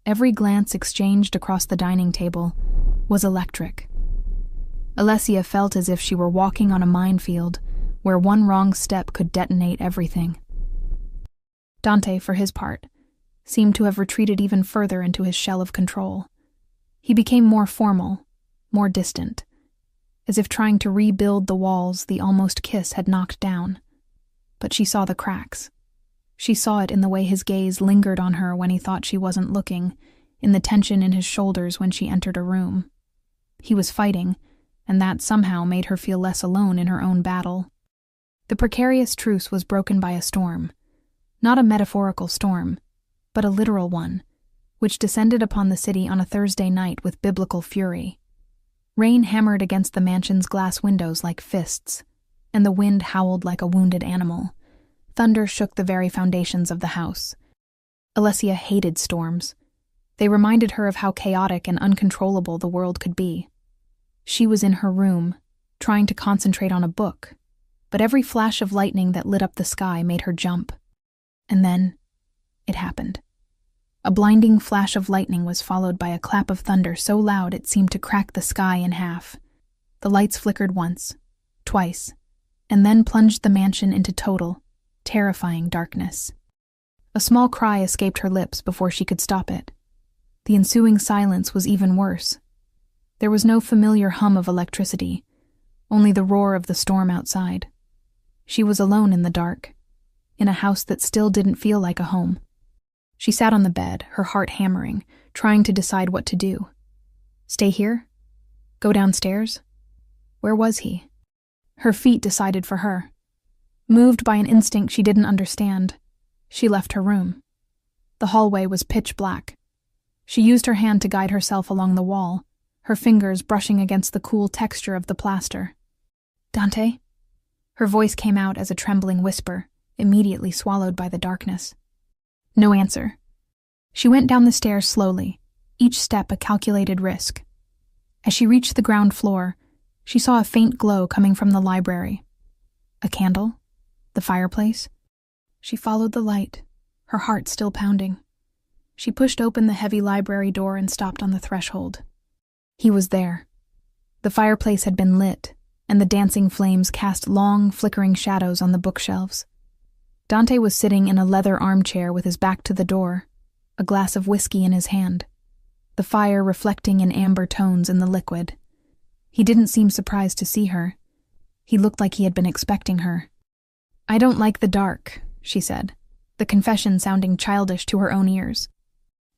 every glance exchanged across the dining table, was electric. Alessia felt as if she were walking on a minefield, where one wrong step could detonate everything. Dante, for his part, seemed to have retreated even further into his shell of control. He became more formal, more distant, as if trying to rebuild the walls the almost kiss had knocked down. But she saw the cracks. She saw it in the way his gaze lingered on her when he thought she wasn't looking, in the tension in his shoulders when she entered a room. He was fighting, and that somehow made her feel less alone in her own battle. The precarious truce was broken by a storm. Not a metaphorical storm, but a literal one. which descended upon the city on a Thursday night with biblical fury. Rain hammered against the mansion's glass windows like fists, and the wind howled like a wounded animal. Thunder shook the very foundations of the house. Alessia hated storms. They reminded her of how chaotic and uncontrollable the world could be. She was in her room, trying to concentrate on a book, but every flash of lightning that lit up the sky made her jump. And then, it happened. A blinding flash of lightning was followed by a clap of thunder so loud it seemed to crack the sky in half. The lights flickered once, twice, and then plunged the mansion into total, terrifying darkness. A small cry escaped her lips before she could stop it. The ensuing silence was even worse. There was no familiar hum of electricity, only the roar of the storm outside. She was alone in the dark, in a house that still didn't feel like a home. She sat on the bed, her heart hammering, trying to decide what to do. Stay here? Go downstairs? Where was he? Her feet decided for her. Moved by an instinct she didn't understand, she left her room. The hallway was pitch black. She used her hand to guide herself along the wall, her fingers brushing against the cool texture of the plaster. Dante? Her voice came out as a trembling whisper, immediately swallowed by the darkness. No answer. She went down the stairs slowly, each step a calculated risk. As she reached the ground floor, she saw a faint glow coming from the library. A candle? The fireplace? She followed the light, her heart still pounding. She pushed open the heavy library door and stopped on the threshold. He was there. The fireplace had been lit, and the dancing flames cast long, flickering shadows on the bookshelves. Dante was sitting in a leather armchair with his back to the door, a glass of whiskey in his hand, the fire reflecting in amber tones in the liquid. He didn't seem surprised to see her. He looked like he had been expecting her. I don't like the dark, she said, the confession sounding childish to her own ears.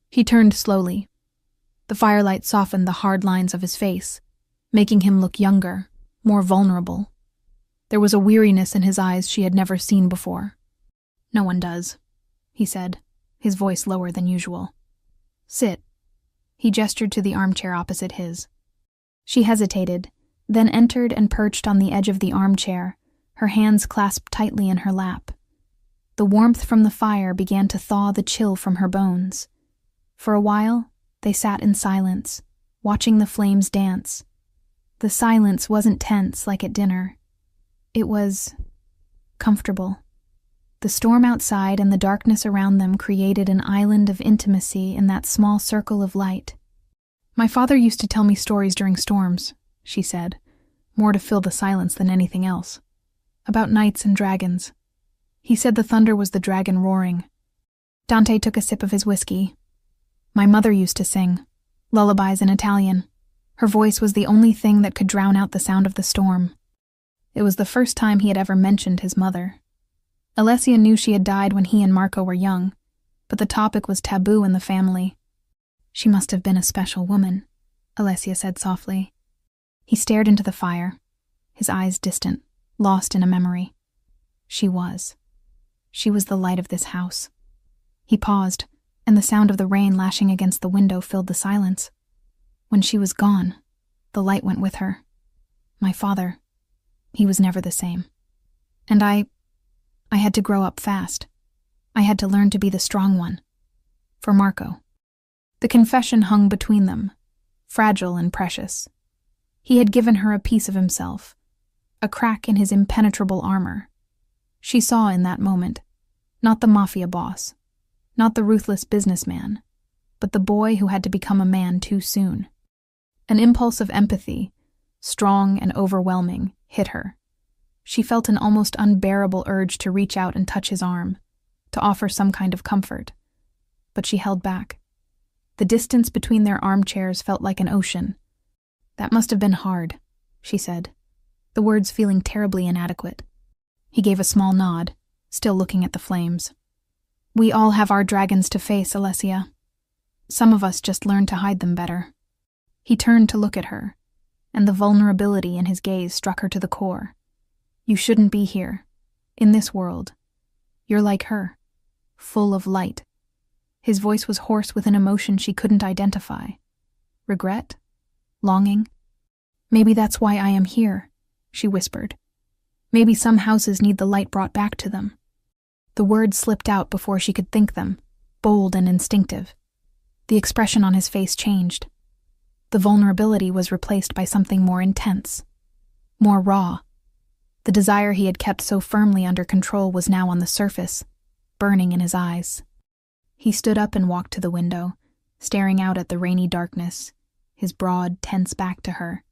He turned slowly. The firelight softened the hard lines of his face, making him look younger, more vulnerable. There was a weariness in his eyes she had never seen before. No one does, he said, his voice lower than usual. Sit. He gestured to the armchair opposite his. She hesitated, then entered and perched on the edge of the armchair, her hands clasped tightly in her lap. The warmth from the fire began to thaw the chill from her bones. For a while, they sat in silence, watching the flames dance. The silence wasn't tense like at dinner. It was comfortable. The storm outside and the darkness around them created an island of intimacy in that small circle of light. My father used to tell me stories during storms, she said, more to fill the silence than anything else. About knights and dragons. He said the thunder was the dragon roaring. Dante took a sip of his whiskey. My mother used to sing, lullabies in Italian. Her voice was the only thing that could drown out the sound of the storm. It was the first time he had ever mentioned his mother. Alessia knew she had died when he and Marco were young, but the topic was taboo in the family. She must have been a special woman, Alessia said softly. He stared into the fire, his eyes distant, lost in a memory. She was. She was the light of this house. He paused, and the sound of the rain lashing against the window filled the silence. When she was gone, the light went with her. My father, he was never the same. And I had to grow up fast. I had to learn to be the strong one. For Marco. The confession hung between them, fragile and precious. He had given her a piece of himself, a crack in his impenetrable armor. She saw in that moment, not the Mafia boss, not the ruthless businessman, but the boy who had to become a man too soon. An impulse of empathy, strong and overwhelming, hit her. She felt an almost unbearable urge to reach out and touch his arm, to offer some kind of comfort. But she held back. The distance between their armchairs felt like an ocean. That must have been hard, she said, the words feeling terribly inadequate. He gave a small nod, still looking at the flames. We all have our dragons to face, Alessia. Some of us just learn to hide them better. He turned to look at her, and the vulnerability in his gaze struck her to the core. You shouldn't be here, in this world. You're like her, full of light. His voice was hoarse with an emotion she couldn't identify. Regret? Longing? "Maybe that's why I am here," she whispered. "Maybe some houses need the light brought back to them." The words slipped out before she could think them, bold and instinctive. The expression on his face changed. The vulnerability was replaced by something more intense, more raw. The desire he had kept so firmly under control was now on the surface, burning in his eyes. He stood up and walked to the window, staring out at the rainy darkness, his broad, tense back to her.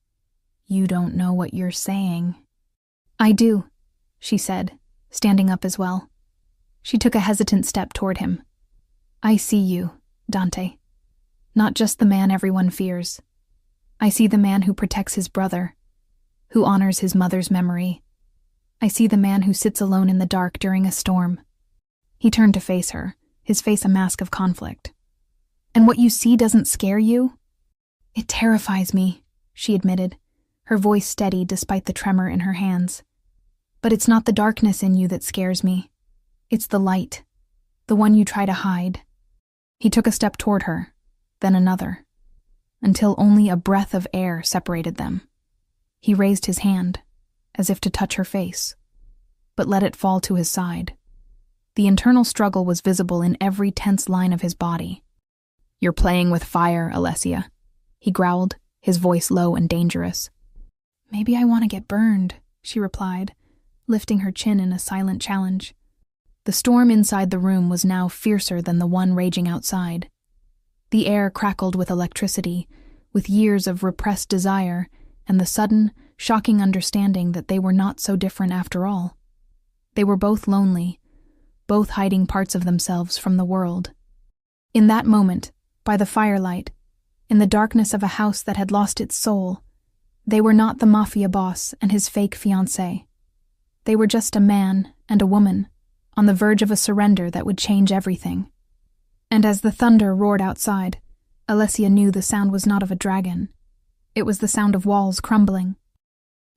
"You don't know what you're saying." "I do," she said, standing up as well. She took a hesitant step toward him. "I see you, Dante. Not just the man everyone fears. I see the man who protects his brother, who honors his mother's memory. I see the man who sits alone in the dark during a storm." He turned to face her, his face a mask of conflict. "And what you see doesn't scare you?" "It terrifies me," she admitted, her voice steady despite the tremor in her hands. "But it's not the darkness in you that scares me. It's the light, the one you try to hide." He took a step toward her, then another, until only a breath of air separated them. He raised his hand, as if to touch her face, but let it fall to his side. The internal struggle was visible in every tense line of his body. "You're playing with fire, Alessia," he growled, his voice low and dangerous. "Maybe I want to get burned," she replied, lifting her chin in a silent challenge. The storm inside the room was now fiercer than the one raging outside. The air crackled with electricity, with years of repressed desire and the sudden, shocking understanding that they were not so different after all. They were both lonely, both hiding parts of themselves from the world. In that moment, by the firelight, in the darkness of a house that had lost its soul, they were not the Mafia boss and his fake fiancée. They were just a man and a woman, on the verge of a surrender that would change everything. And as the thunder roared outside, Alessia knew the sound was not of a dragon. It was the sound of walls crumbling.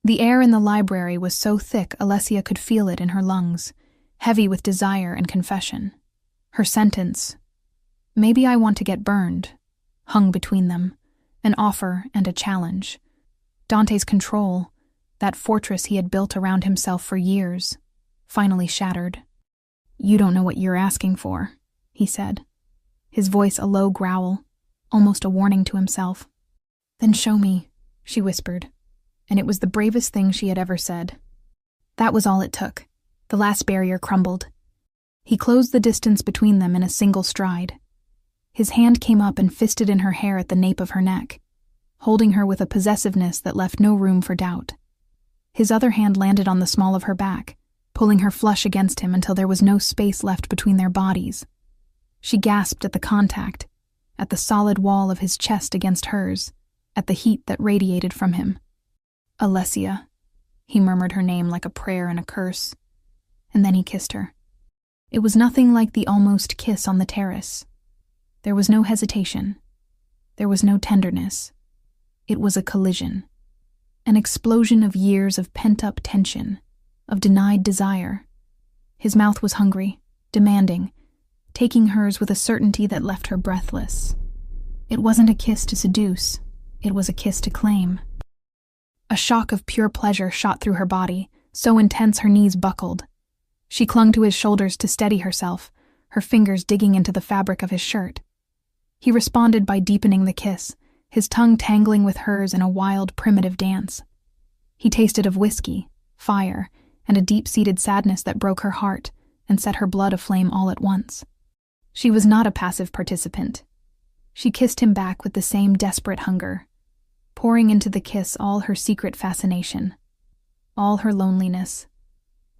The air in the library was so thick Alessia could feel it in her lungs, heavy with desire and confession. Her sentence, "Maybe I want to get burned," hung between them, an offer and a challenge. Dante's control, that fortress he had built around himself for years, finally shattered. "You don't know what you're asking for," he said, his voice a low growl, almost a warning to himself. "Then show me," she whispered, and it was the bravest thing she had ever said. That was all it took. The last barrier crumbled. He closed the distance between them in a single stride. His hand came up and fisted in her hair at the nape of her neck, holding her with a possessiveness that left no room for doubt. His other hand landed on the small of her back, pulling her flush against him until there was no space left between their bodies. She gasped at the contact, at the solid wall of his chest against hers, at the heat that radiated from him. "Alessia," he murmured her name like a prayer and a curse, and then he kissed her. It was nothing like the almost kiss on the terrace. There was no hesitation. There was no tenderness. It was a collision. An explosion of years of pent-up tension, of denied desire. His mouth was hungry, demanding, taking hers with a certainty that left her breathless. It wasn't a kiss to seduce, it was a kiss to claim. A shock of pure pleasure shot through her body, so intense her knees buckled. She clung to his shoulders to steady herself, her fingers digging into the fabric of his shirt. He responded by deepening the kiss, his tongue tangling with hers in a wild, primitive dance. He tasted of whiskey, fire, and a deep-seated sadness that broke her heart and set her blood aflame all at once. She was not a passive participant. She kissed him back with the same desperate hunger, pouring into the kiss all her secret fascination, all her loneliness,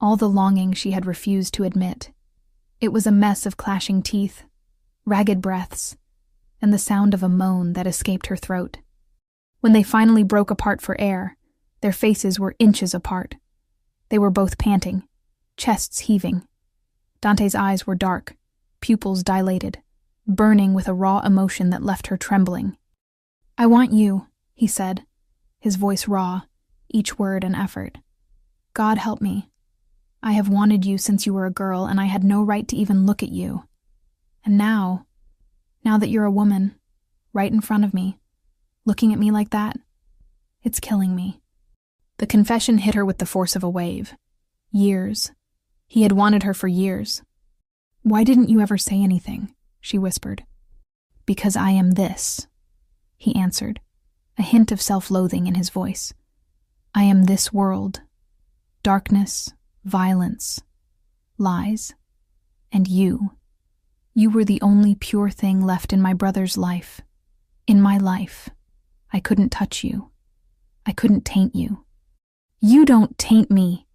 all the longing she had refused to admit. It was a mess of clashing teeth, ragged breaths, and the sound of a moan that escaped her throat. When they finally broke apart for air, their faces were inches apart. They were both panting, chests heaving. Dante's eyes were dark, pupils dilated, burning with a raw emotion that left her trembling. "I want you," he said, his voice raw, each word an effort. "God help me. I have wanted you since you were a girl, and I had no right to even look at you. And now, Now that you're a woman, right in front of me, looking at me like that, it's killing me." The confession hit her with the force of a wave. Years. He had wanted her for years. "Why didn't you ever say anything?" she whispered. "Because I am this," he answered, a hint of self-loathing in his voice. "I am this world. Darkness, violence, lies. And you. You were the only pure thing left in my brother's life. In my life. I couldn't touch you. I couldn't taint you." "You don't taint me,"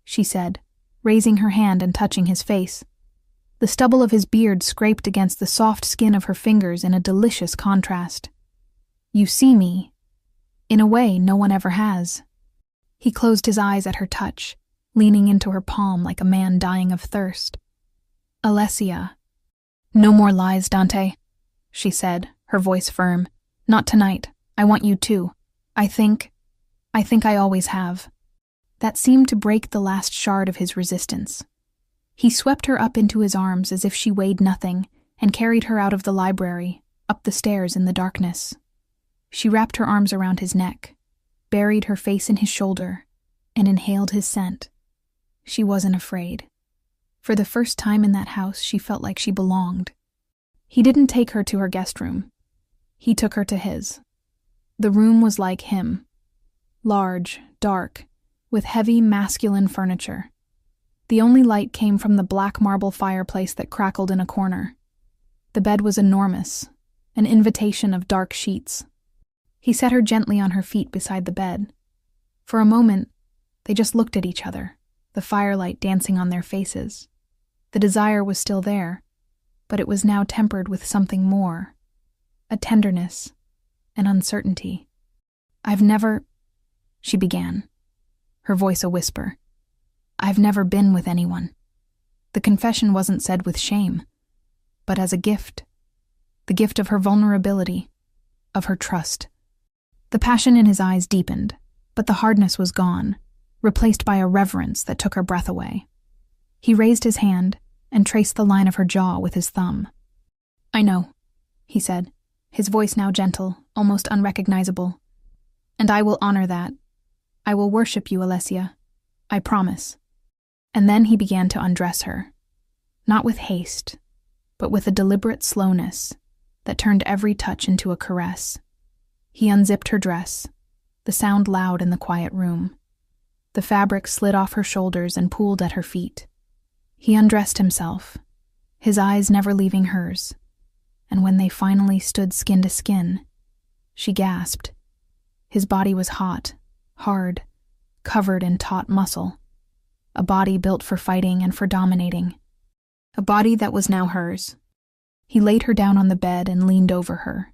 she said, raising her hand and touching his face. The stubble of his beard scraped against the soft skin of her fingers in a delicious contrast. "You see me. In a way no one ever has." He closed his eyes at her touch, leaning into her palm like a man dying of thirst. "Alessia." "No more lies, Dante," she said, her voice firm. "Not tonight. I want you too. I think I always have." That seemed to break the last shard of his resistance. He swept her up into his arms as if she weighed nothing and carried her out of the library, up the stairs in the darkness. She wrapped her arms around his neck, buried her face in his shoulder, and inhaled his scent. She wasn't afraid. For the first time in that house, she felt like she belonged. He didn't take her to her guest room. He took her to his. The room was like him. Large, dark, with heavy masculine furniture. The only light came from the black marble fireplace that crackled in a corner. The bed was enormous, an invitation of dark sheets. He set her gently on her feet beside the bed. For a moment, they just looked at each other, the firelight dancing on their faces. The desire was still there, but it was now tempered with something more, a tenderness, an uncertainty. "I've never," she began, her voice a whisper. "I've never been with anyone." The confession wasn't said with shame, but as a gift. The gift of her vulnerability, of her trust. The passion in his eyes deepened, but the hardness was gone, replaced by a reverence that took her breath away. He raised his hand and traced the line of her jaw with his thumb. "I know," he said, his voice now gentle, almost unrecognizable. "And I will honor that. I will worship you, Alessia. I promise." And then he began to undress her, not with haste, but with a deliberate slowness that turned every touch into a caress. He unzipped her dress, the sound loud in the quiet room. The fabric slid off her shoulders and pooled at her feet. He undressed himself, his eyes never leaving hers, and when they finally stood skin to skin, she gasped. His body was hot, hard, covered in taut muscle. A body built for fighting and for dominating. A body that was now hers. He laid her down on the bed and leaned over her.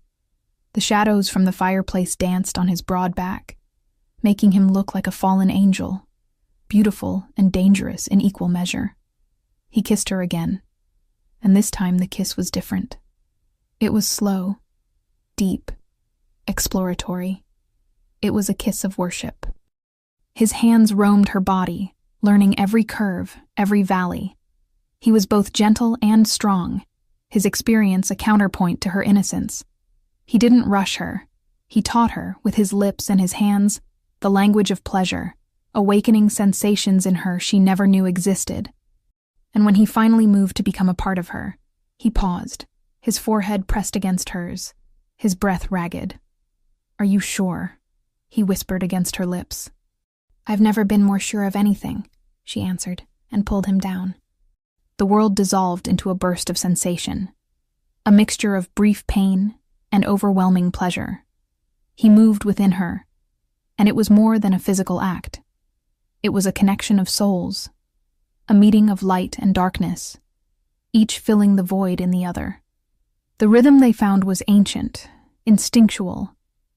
The shadows from the fireplace danced on his broad back, making him look like a fallen angel, beautiful and dangerous in equal measure. He kissed her again, and this time the kiss was different. It was slow, deep, exploratory. It was a kiss of worship. His hands roamed her body, learning every curve, every valley. He was both gentle and strong, his experience a counterpoint to her innocence. He didn't rush her. He taught her, with his lips and his hands, the language of pleasure, awakening sensations in her she never knew existed. And when he finally moved to become a part of her, he paused, his forehead pressed against hers, his breath ragged. "Are you sure?" he whispered against her lips. "I've never been more sure of anything," she answered, and pulled him down. The world dissolved into a burst of sensation, a mixture of brief pain and overwhelming pleasure. He moved within her, and it was more than a physical act. It was a connection of souls, a meeting of light and darkness, each filling the void in the other. The rhythm they found was ancient, instinctual,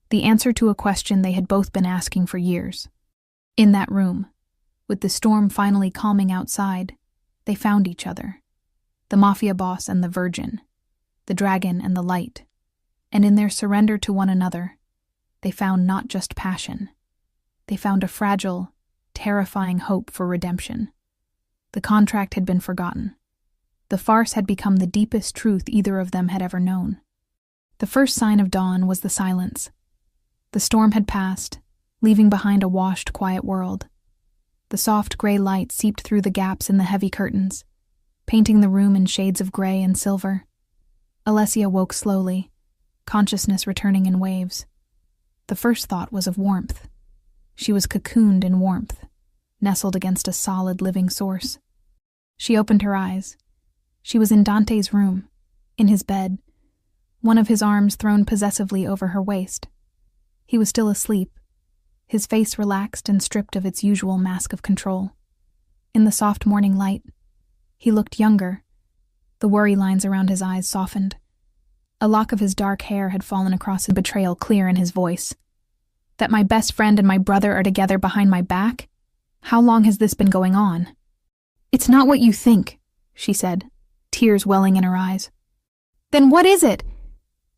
the answer to a question they had both been asking for years. In that room, with the storm finally calming outside, they found each other, the Mafia boss and the virgin, the dragon and the light, and in their surrender to one another, they found not just passion. They found a fragile, terrifying hope for redemption. The contract had been forgotten. The farce had become the deepest truth either of them had ever known. The first sign of dawn was the silence. The storm had passed, leaving behind a washed, quiet world. The soft gray light seeped through the gaps in the heavy curtains, painting the room in shades of gray and silver. Alessia woke slowly, consciousness returning in waves. The first thought was of warmth. She was cocooned in warmth, nestled against a solid living source. She opened her eyes. She was in Dante's room, in his bed, one of his arms thrown possessively over her waist. He was still asleep, his face relaxed and stripped of its usual mask of control. In the soft morning light, he looked younger. The worry lines around his eyes softened. A lock of his dark hair had fallen across his betrayal clear in his voice. That my best friend and my brother are together behind my back? How long has this been going on? It's not what you think, she said, tears welling in her eyes. Then what is it?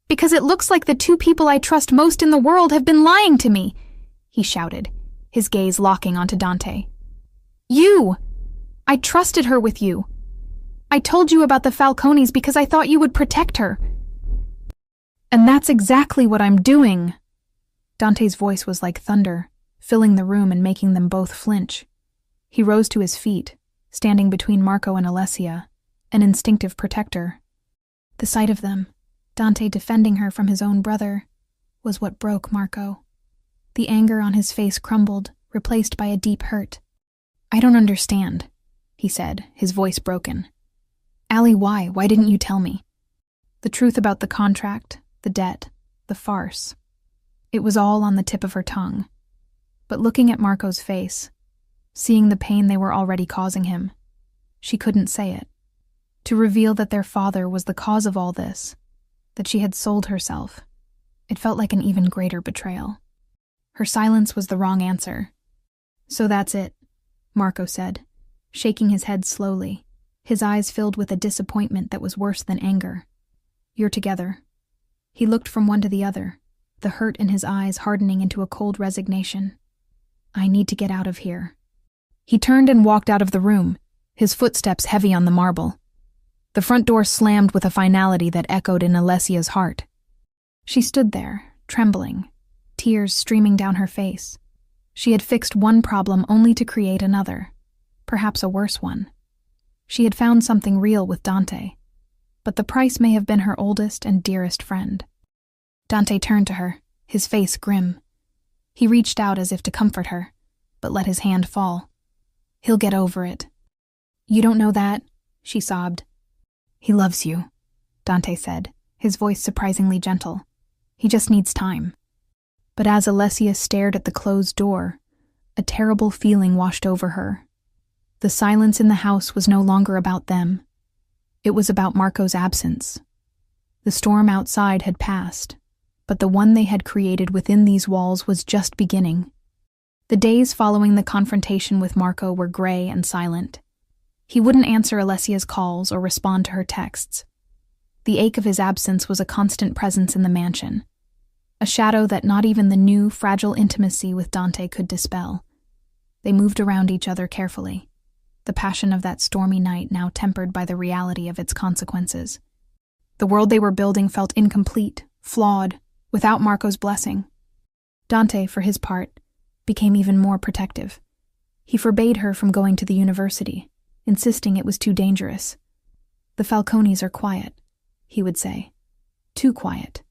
Because it looks like the two people I trust most in the world have been lying to me, he shouted, his gaze locking onto Dante. You! I trusted her with you. I told you about the Falcones because I thought you would protect her. And that's exactly what I'm doing. Dante's voice was like thunder, filling the room and making them both flinch. He rose to his feet, standing between Marco and Alessia, an instinctive protector. The sight of them, Dante defending her from his own brother, was what broke Marco. The anger on his face crumbled, replaced by a deep hurt. I don't understand, he said, his voice broken. Allie, why? Why didn't you tell me? The truth about the contract, the debt, the farce. It was all on the tip of her tongue. But looking at Marco's face, seeing the pain they were already causing him, she couldn't say it. To reveal that their father was the cause of all this, that she had sold herself, it felt like an even greater betrayal. Her silence was the wrong answer. So that's it, Marco said, shaking his head slowly, his eyes filled with a disappointment that was worse than anger. You're together. He looked from one to the other, the hurt in his eyes hardening into a cold resignation. I need to get out of here. He turned and walked out of the room, his footsteps heavy on the marble. The front door slammed with a finality that echoed in Alessia's heart. She stood there, trembling, tears streaming down her face. She had fixed one problem only to create another, perhaps a worse one. She had found something real with Dante, but the price may have been her oldest and dearest friend. Dante turned to her, his face grim. He reached out as if to comfort her, but let his hand fall. He'll get over it. You don't know that, she sobbed. He loves you, Dante said, his voice surprisingly gentle. He just needs time. But as Alessia stared at the closed door, a terrible feeling washed over her. The silence in the house was no longer about them. It was about Marco's absence. The storm outside had passed, but the one they had created within these walls was just beginning. The days following the confrontation with Marco were gray and silent. He wouldn't answer Alessia's calls or respond to her texts. The ache of his absence was a constant presence in the mansion, a shadow that not even the new, fragile intimacy with Dante could dispel. They moved around each other carefully, the passion of that stormy night now tempered by the reality of its consequences. The world they were building felt incomplete, flawed, without Marco's blessing. Dante, for his part, became even more protective. He forbade her from going to the university, insisting it was too dangerous. The Falcones are quiet, he would say. Too quiet.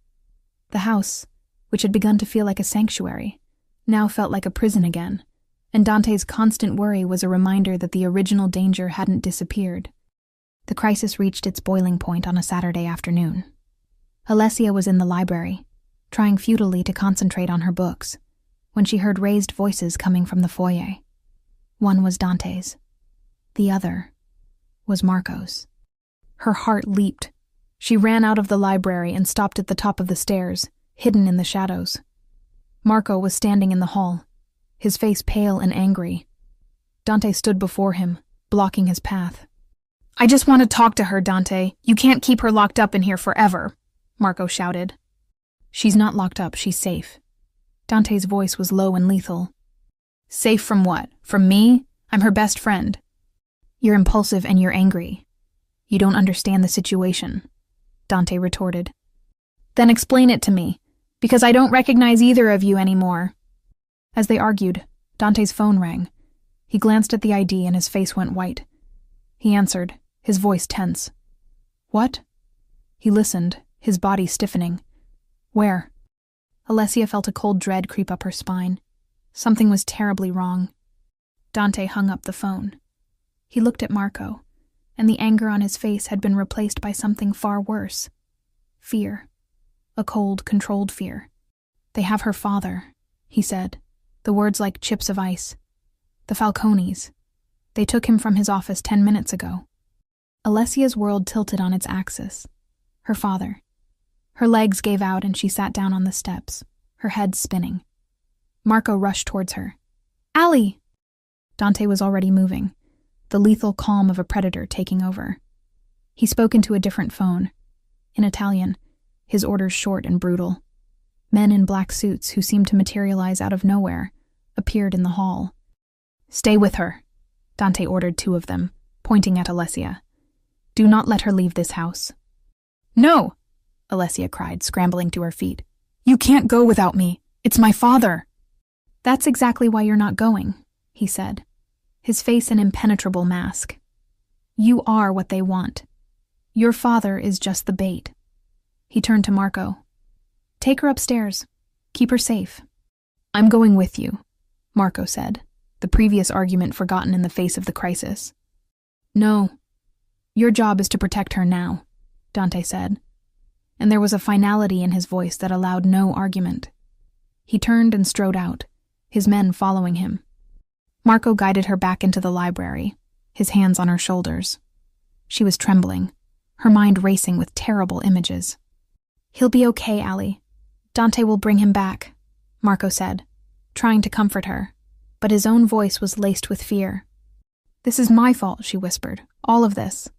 The house, which had begun to feel like a sanctuary, now felt like a prison again, and Dante's constant worry was a reminder that the original danger hadn't disappeared. The crisis reached its boiling point on a Saturday afternoon. Alessia was in the library, trying futilely to concentrate on her books, when she heard raised voices coming from the foyer. One was Dante's. The other was Marco's. Her heart leaped. She ran out of the library and stopped at the top of the stairs, hidden in the shadows. Marco was standing in the hall, his face pale and angry. Dante stood before him, blocking his path. I just want to talk to her, Dante. You can't keep her locked up in here forever, Marco shouted. She's not locked up, she's safe. Dante's voice was low and lethal. Safe from what? From me? I'm her best friend. You're impulsive and you're angry. You don't understand the situation, Dante retorted. Then explain it to me, because I don't recognize either of you anymore. As they argued, Dante's phone rang. He glanced at the ID and his face went white. He answered, his voice tense. What? He listened, his body stiffening. Where? Alessia felt a cold dread creep up her spine. Something was terribly wrong. Dante hung up the phone. He looked at Marco, and the anger on his face had been replaced by something far worse. Fear. A cold, controlled fear. They have her father, he said, the words like chips of ice. The Falcones. They took him from his office 10 minutes ago. Alessia's world tilted on its axis. Her father. Her legs gave out and she sat down on the steps, her head spinning. Marco rushed towards her. Allie! Dante was already moving, the lethal calm of a predator taking over. He spoke into a different phone. In Italian, his orders short and brutal. Men in black suits who seemed to materialize out of nowhere appeared in the hall. Stay with her, Dante ordered 2 of them, pointing at Alessia. Do not let her leave this house. No! Alessia cried, scrambling to her feet. You can't go without me. It's my father. That's exactly why you're not going, he said, his face an impenetrable mask. You are what they want. Your father is just the bait. He turned to Marco. Take her upstairs. Keep her safe. I'm going with you, Marco said, the previous argument forgotten in the face of the crisis. No. Your job is to protect her now, Dante said, and there was a finality in his voice that allowed no argument. He turned and strode out, his men following him. Marco guided her back into the library, his hands on her shoulders. She was trembling, her mind racing with terrible images. He'll be okay, Allie. Dante will bring him back, Marco said, trying to comfort her, but his own voice was laced with fear. This is my fault, she whispered, all of this.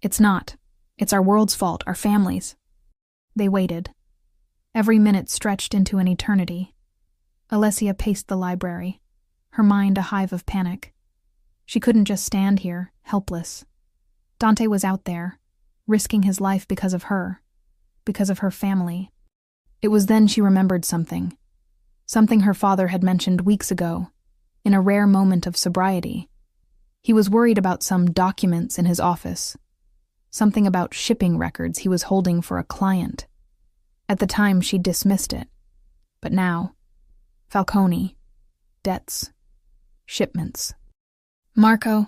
It's not. It's our world's fault, our family's. They waited. Every minute stretched into an eternity. Alessia paced the library, her mind a hive of panic. She couldn't just stand here, helpless. Dante was out there, risking his life because of her family. It was then she remembered something her father had mentioned weeks ago, in a rare moment of sobriety. He was worried about some documents in his office, something about shipping records he was holding for a client. At the time, she dismissed it. But now, Falcone, debts, shipments. Marco,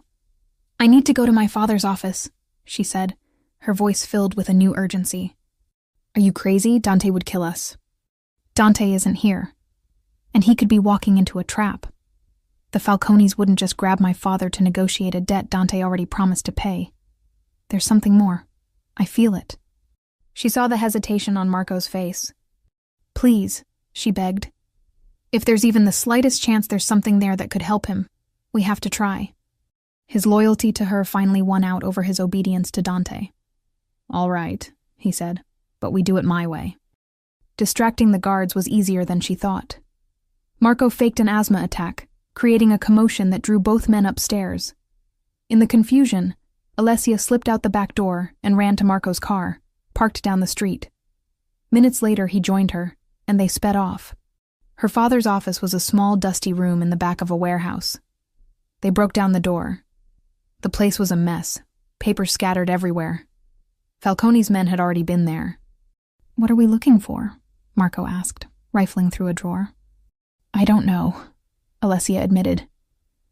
I need to go to my father's office, she said, her voice filled with a new urgency. Are you crazy? Dante would kill us. Dante isn't here, and he could be walking into a trap. The Falcones wouldn't just grab my father to negotiate a debt Dante already promised to pay. There's something more. I feel it. She saw the hesitation on Marco's face. Please, she begged. If there's even the slightest chance there's something there that could help him, we have to try. His loyalty to her finally won out over his obedience to Dante. All right, he said, but we do it my way. Distracting the guards was easier than she thought. Marco faked an asthma attack, creating a commotion that drew both men upstairs. In the confusion, Alessia slipped out the back door and ran to Marco's car, parked down the street. Minutes later, he joined her, and they sped off. Her father's office was a small, dusty room in the back of a warehouse. They broke down the door. The place was a mess, papers scattered everywhere. Falcone's men had already been there. What are we looking for? Marco asked, rifling through a drawer. I don't know, Alessia admitted.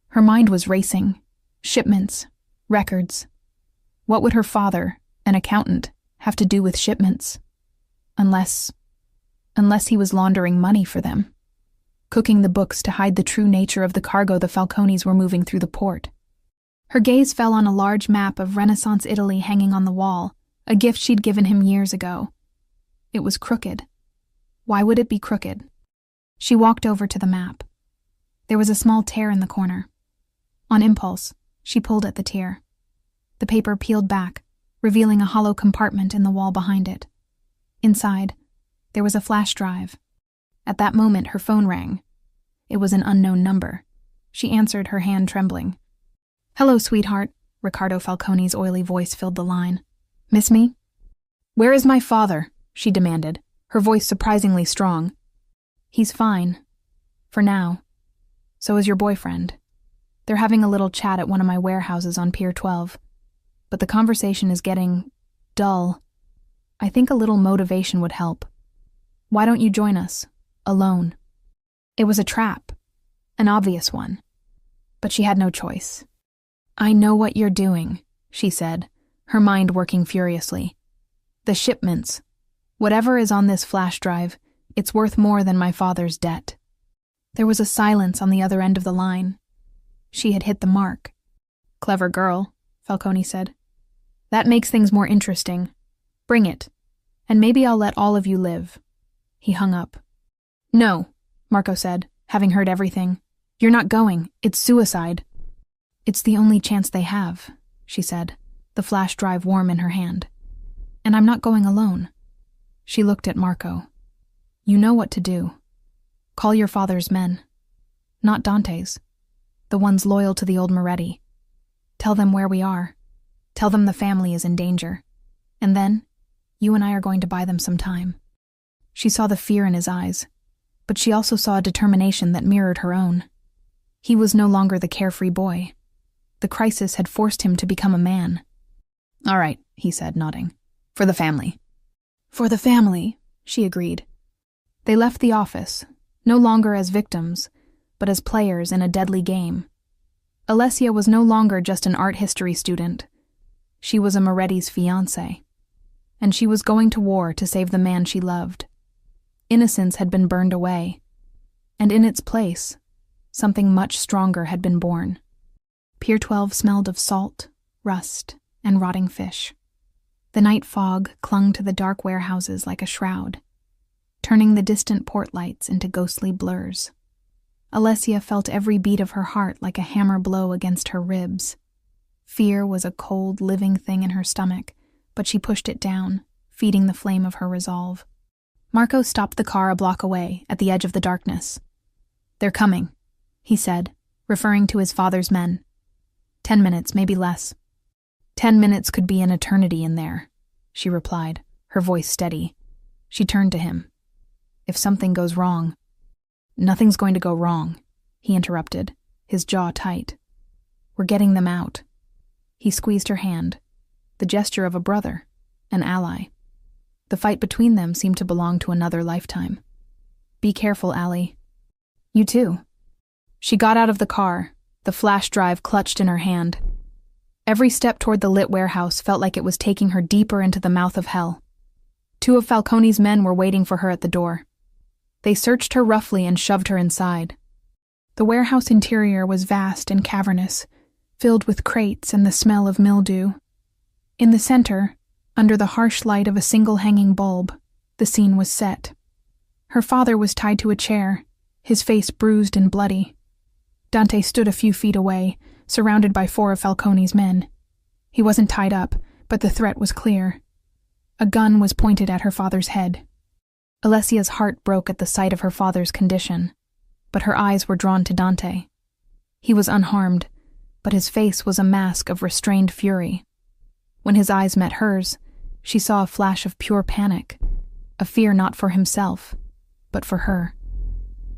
Her mind was racing. Shipments, records. What would her father, an accountant, have to do with shipments? Unless he was laundering money for them. Cooking the books to hide the true nature of the cargo the Falcones were moving through the port. Her gaze fell on a large map of Renaissance Italy hanging on the wall, a gift she'd given him years ago. It was crooked. Why would it be crooked? She walked over to the map. There was a small tear in the corner. On impulse, she pulled at the tear. The paper peeled back, revealing a hollow compartment in the wall behind it. Inside, there was a flash drive. At that moment, her phone rang. It was an unknown number. She answered, her hand trembling. Hello, sweetheart, Riccardo Falcone's oily voice filled the line. Miss me? Where is my father? she demanded, her voice surprisingly strong. He's fine. For now. So is your boyfriend. They're having a little chat at one of my warehouses on Pier 12. But the conversation is getting dull. I think a little motivation would help. Why don't you join us? Alone. It was a trap. An obvious one. But she had no choice. I know what you're doing, she said, her mind working furiously. The shipments. Whatever is on this flash drive, it's worth more than my father's debt. There was a silence on the other end of the line. She had hit the mark. Clever girl, Falcone said. That makes things more interesting. Bring it, and maybe I'll let all of you live. He hung up. No, Marco said, having heard everything. You're not going. It's suicide. It's the only chance they have, she said, the flash drive warm in her hand. And I'm not going alone. She looked at Marco. You know what to do. Call your father's men. Not Dante's. The ones loyal to the old Moretti. Tell them where we are. Tell them the family is in danger. And then, you and I are going to buy them some time. She saw the fear in his eyes, but she also saw a determination that mirrored her own. He was no longer the carefree boy. The crisis had forced him to become a man. All right, he said, nodding. For the family. For the family, she agreed. They left the office, no longer as victims, but as players in a deadly game. Alessia was no longer just an art history student. She was a Moretti's fiancé. And she was going to war to save the man she loved. Innocence had been burned away. And in its place, something much stronger had been born. Pier 12 smelled of salt, rust, and rotting fish. The night fog clung to the dark warehouses like a shroud, turning the distant port lights into ghostly blurs. Alessia felt every beat of her heart like a hammer blow against her ribs. Fear was a cold, living thing in her stomach, but she pushed it down, feeding the flame of her resolve. Marco stopped the car a block away, at the edge of the darkness. They're coming, he said, referring to his father's men. 10 minutes, maybe less. 10 minutes could be an eternity in there, she replied, her voice steady. She turned to him. If something goes wrong. Nothing's going to go wrong, he interrupted, his jaw tight. We're getting them out. He squeezed her hand, the gesture of a brother, an ally. The fight between them seemed to belong to another lifetime. Be careful, Allie. You too. She got out of the car, the flash drive clutched in her hand. Every step toward the lit warehouse felt like it was taking her deeper into the mouth of hell. 2 of Falcone's men were waiting for her at the door. They searched her roughly and shoved her inside. The warehouse interior was vast and cavernous, filled with crates and the smell of mildew. In the center, under the harsh light of a single hanging bulb, the scene was set. Her father was tied to a chair, his face bruised and bloody. Dante stood a few feet away, surrounded by 4 of Falcone's men. He wasn't tied up, but the threat was clear. A gun was pointed at her father's head. Alessia's heart broke at the sight of her father's condition, but her eyes were drawn to Dante. He was unharmed, but his face was a mask of restrained fury. When his eyes met hers, she saw a flash of pure panic, a fear not for himself, but for her.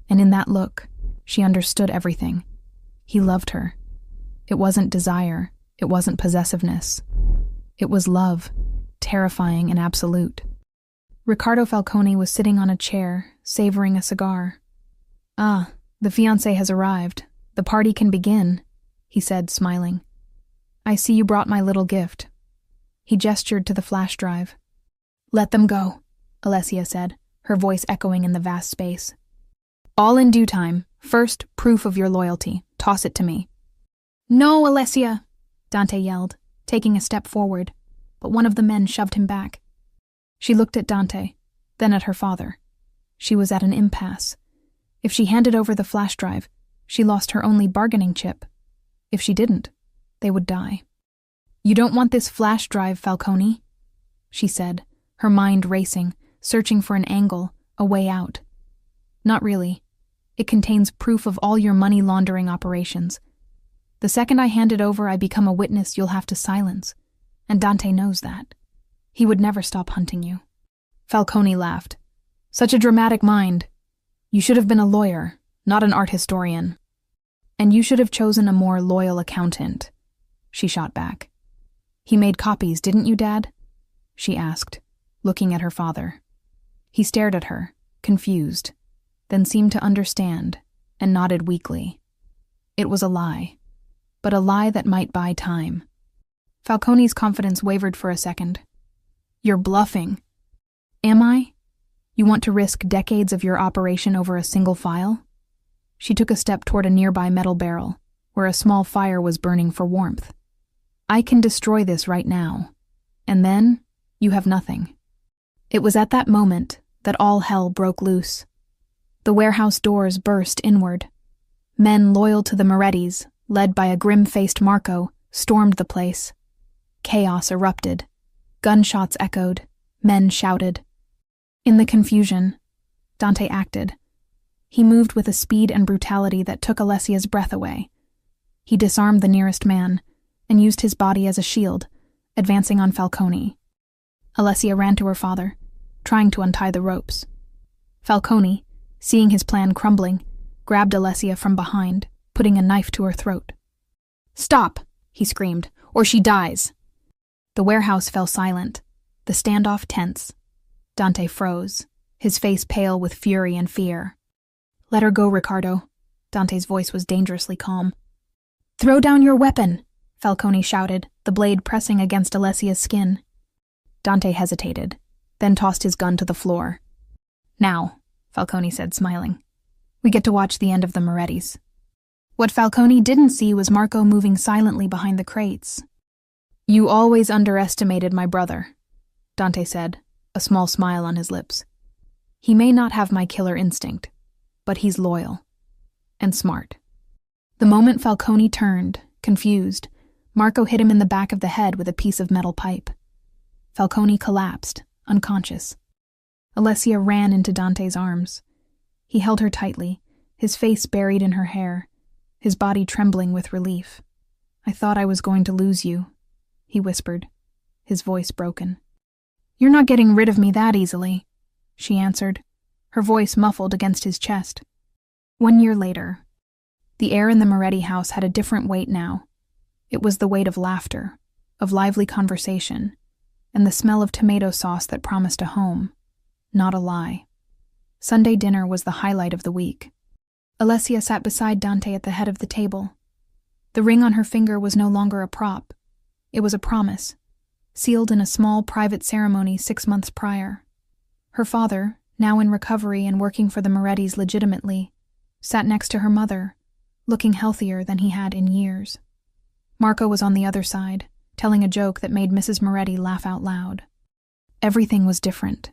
And in that look, she understood everything. He loved her. It wasn't desire, it wasn't possessiveness. It was love, terrifying and absolute. Ricardo Falcone was sitting on a chair, savoring a cigar. Ah, the fiancé has arrived. The party can begin, he said, smiling. I see you brought my little gift. He gestured to the flash drive. Let them go, Alessia said, her voice echoing in the vast space. All in due time. First, proof of your loyalty. Toss it to me. No, Alessia, Dante yelled, taking a step forward, but one of the men shoved him back. She looked at Dante, then at her father. She was at an impasse. If she handed over the flash drive, she lost her only bargaining chip. If she didn't, they would die. You don't want this flash drive, Falcone, she said, her mind racing, searching for an angle, a way out. Not really. It contains proof of all your money laundering operations. The second I hand it over, I become a witness you'll have to silence, and Dante knows that. He would never stop hunting you. Falcone laughed. Such a dramatic mind. You should have been a lawyer, not an art historian. And you should have chosen a more loyal accountant, she shot back. He made copies, didn't you, Dad? She asked, looking at her father. He stared at her, confused, then seemed to understand, and nodded weakly. It was a lie, but a lie that might buy time. Falcone's confidence wavered for a second. You're bluffing. Am I? You want to risk decades of your operation over a single file? She took a step toward a nearby metal barrel, where a small fire was burning for warmth. I can destroy this right now, and then you have nothing. It was at that moment that all hell broke loose. The warehouse doors burst inward. Men loyal to the Morettis, led by a grim-faced Marco, stormed the place. Chaos erupted. Gunshots echoed. Men shouted. In the confusion, Dante acted. He moved with a speed and brutality that took Alessia's breath away. He disarmed the nearest man and used his body as a shield, advancing on Falcone. Alessia ran to her father, trying to untie the ropes. Falcone, seeing his plan crumbling, grabbed Alessia from behind, putting a knife to her throat. Stop, he screamed, or she dies. The warehouse fell silent, the standoff tense. Dante froze, his face pale with fury and fear. Let her go, Ricardo. Dante's voice was dangerously calm. Throw down your weapon, Falcone shouted, the blade pressing against Alessia's skin. Dante hesitated, then tossed his gun to the floor. Now, Falcone said, smiling, we get to watch the end of the Morettis. What Falcone didn't see was Marco moving silently behind the crates. You always underestimated my brother, Dante said, a small smile on his lips. He may not have my killer instinct, but he's loyal and smart. The moment Falcone turned, confused, Marco hit him in the back of the head with a piece of metal pipe. Falcone collapsed, unconscious. Alessia ran into Dante's arms. He held her tightly, his face buried in her hair, his body trembling with relief. I thought I was going to lose you, he whispered, his voice broken. You're not getting rid of me that easily, she answered, her voice muffled against his chest. 1 year later, the air in the Moretti house had a different weight now. It was the weight of laughter, of lively conversation, and the smell of tomato sauce that promised a home, not a lie. Sunday dinner was the highlight of the week. Alessia sat beside Dante at the head of the table. The ring on her finger was no longer a prop. It was a promise, sealed in a small private ceremony 6 months prior. Her father, now in recovery and working for the Morettis legitimately, sat next to her mother, looking healthier than he had in years. Marco was on the other side, telling a joke that made Mrs. Moretti laugh out loud. Everything was different.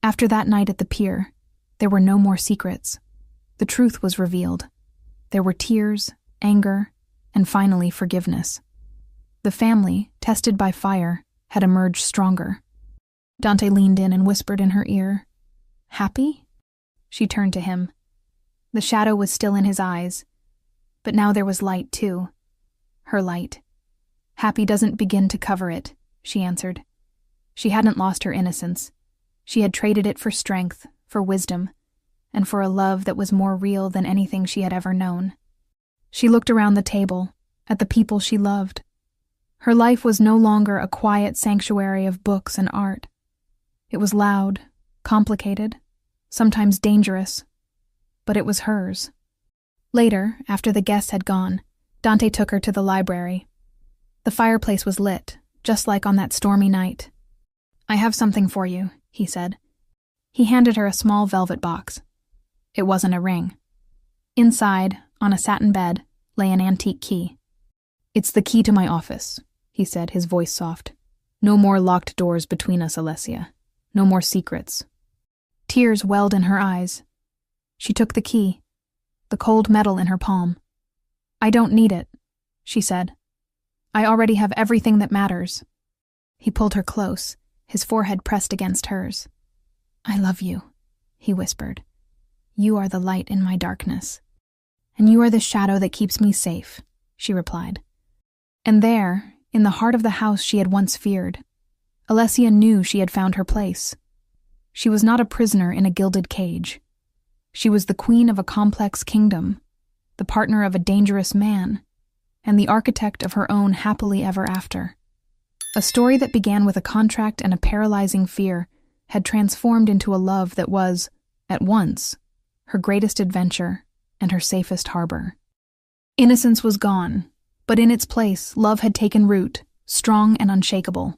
After that night at the pier, there were no more secrets. The truth was revealed. There were tears, anger, and finally forgiveness. The family, tested by fire, had emerged stronger. Dante leaned in and whispered in her ear, "Happy?" She turned to him. The shadow was still in his eyes, but now there was light too. Her light. Happy doesn't begin to cover it, she answered. She hadn't lost her innocence. She had traded it for strength, for wisdom, and for a love that was more real than anything she had ever known. She looked around the table, at the people she loved. Her life was no longer a quiet sanctuary of books and art. It was loud, complicated, sometimes dangerous, but it was hers. Later, after the guests had gone, Dante took her to the library. The fireplace was lit, just like on that stormy night. "I have something for you," he said. He handed her a small velvet box. It wasn't a ring. Inside, on a satin bed, lay an antique key. "It's the key to my office," he said, his voice soft. "No more locked doors between us, Alessia. No more secrets." Tears welled in her eyes. She took the key, the cold metal in her palm. "I don't need it," she said. "I already have everything that matters." He pulled her close, his forehead pressed against hers. "I love you," he whispered. "You are the light in my darkness." "And you are the shadow that keeps me safe," she replied. And there, in the heart of the house she had once feared, Alessia knew she had found her place. She was not a prisoner in a gilded cage. She was the queen of a complex kingdom, the partner of a dangerous man, and the architect of her own happily ever after. A story that began with a contract and a paralyzing fear had transformed into a love that was, at once, her greatest adventure and her safest harbor. Innocence was gone, but in its place, love had taken root, strong and unshakable.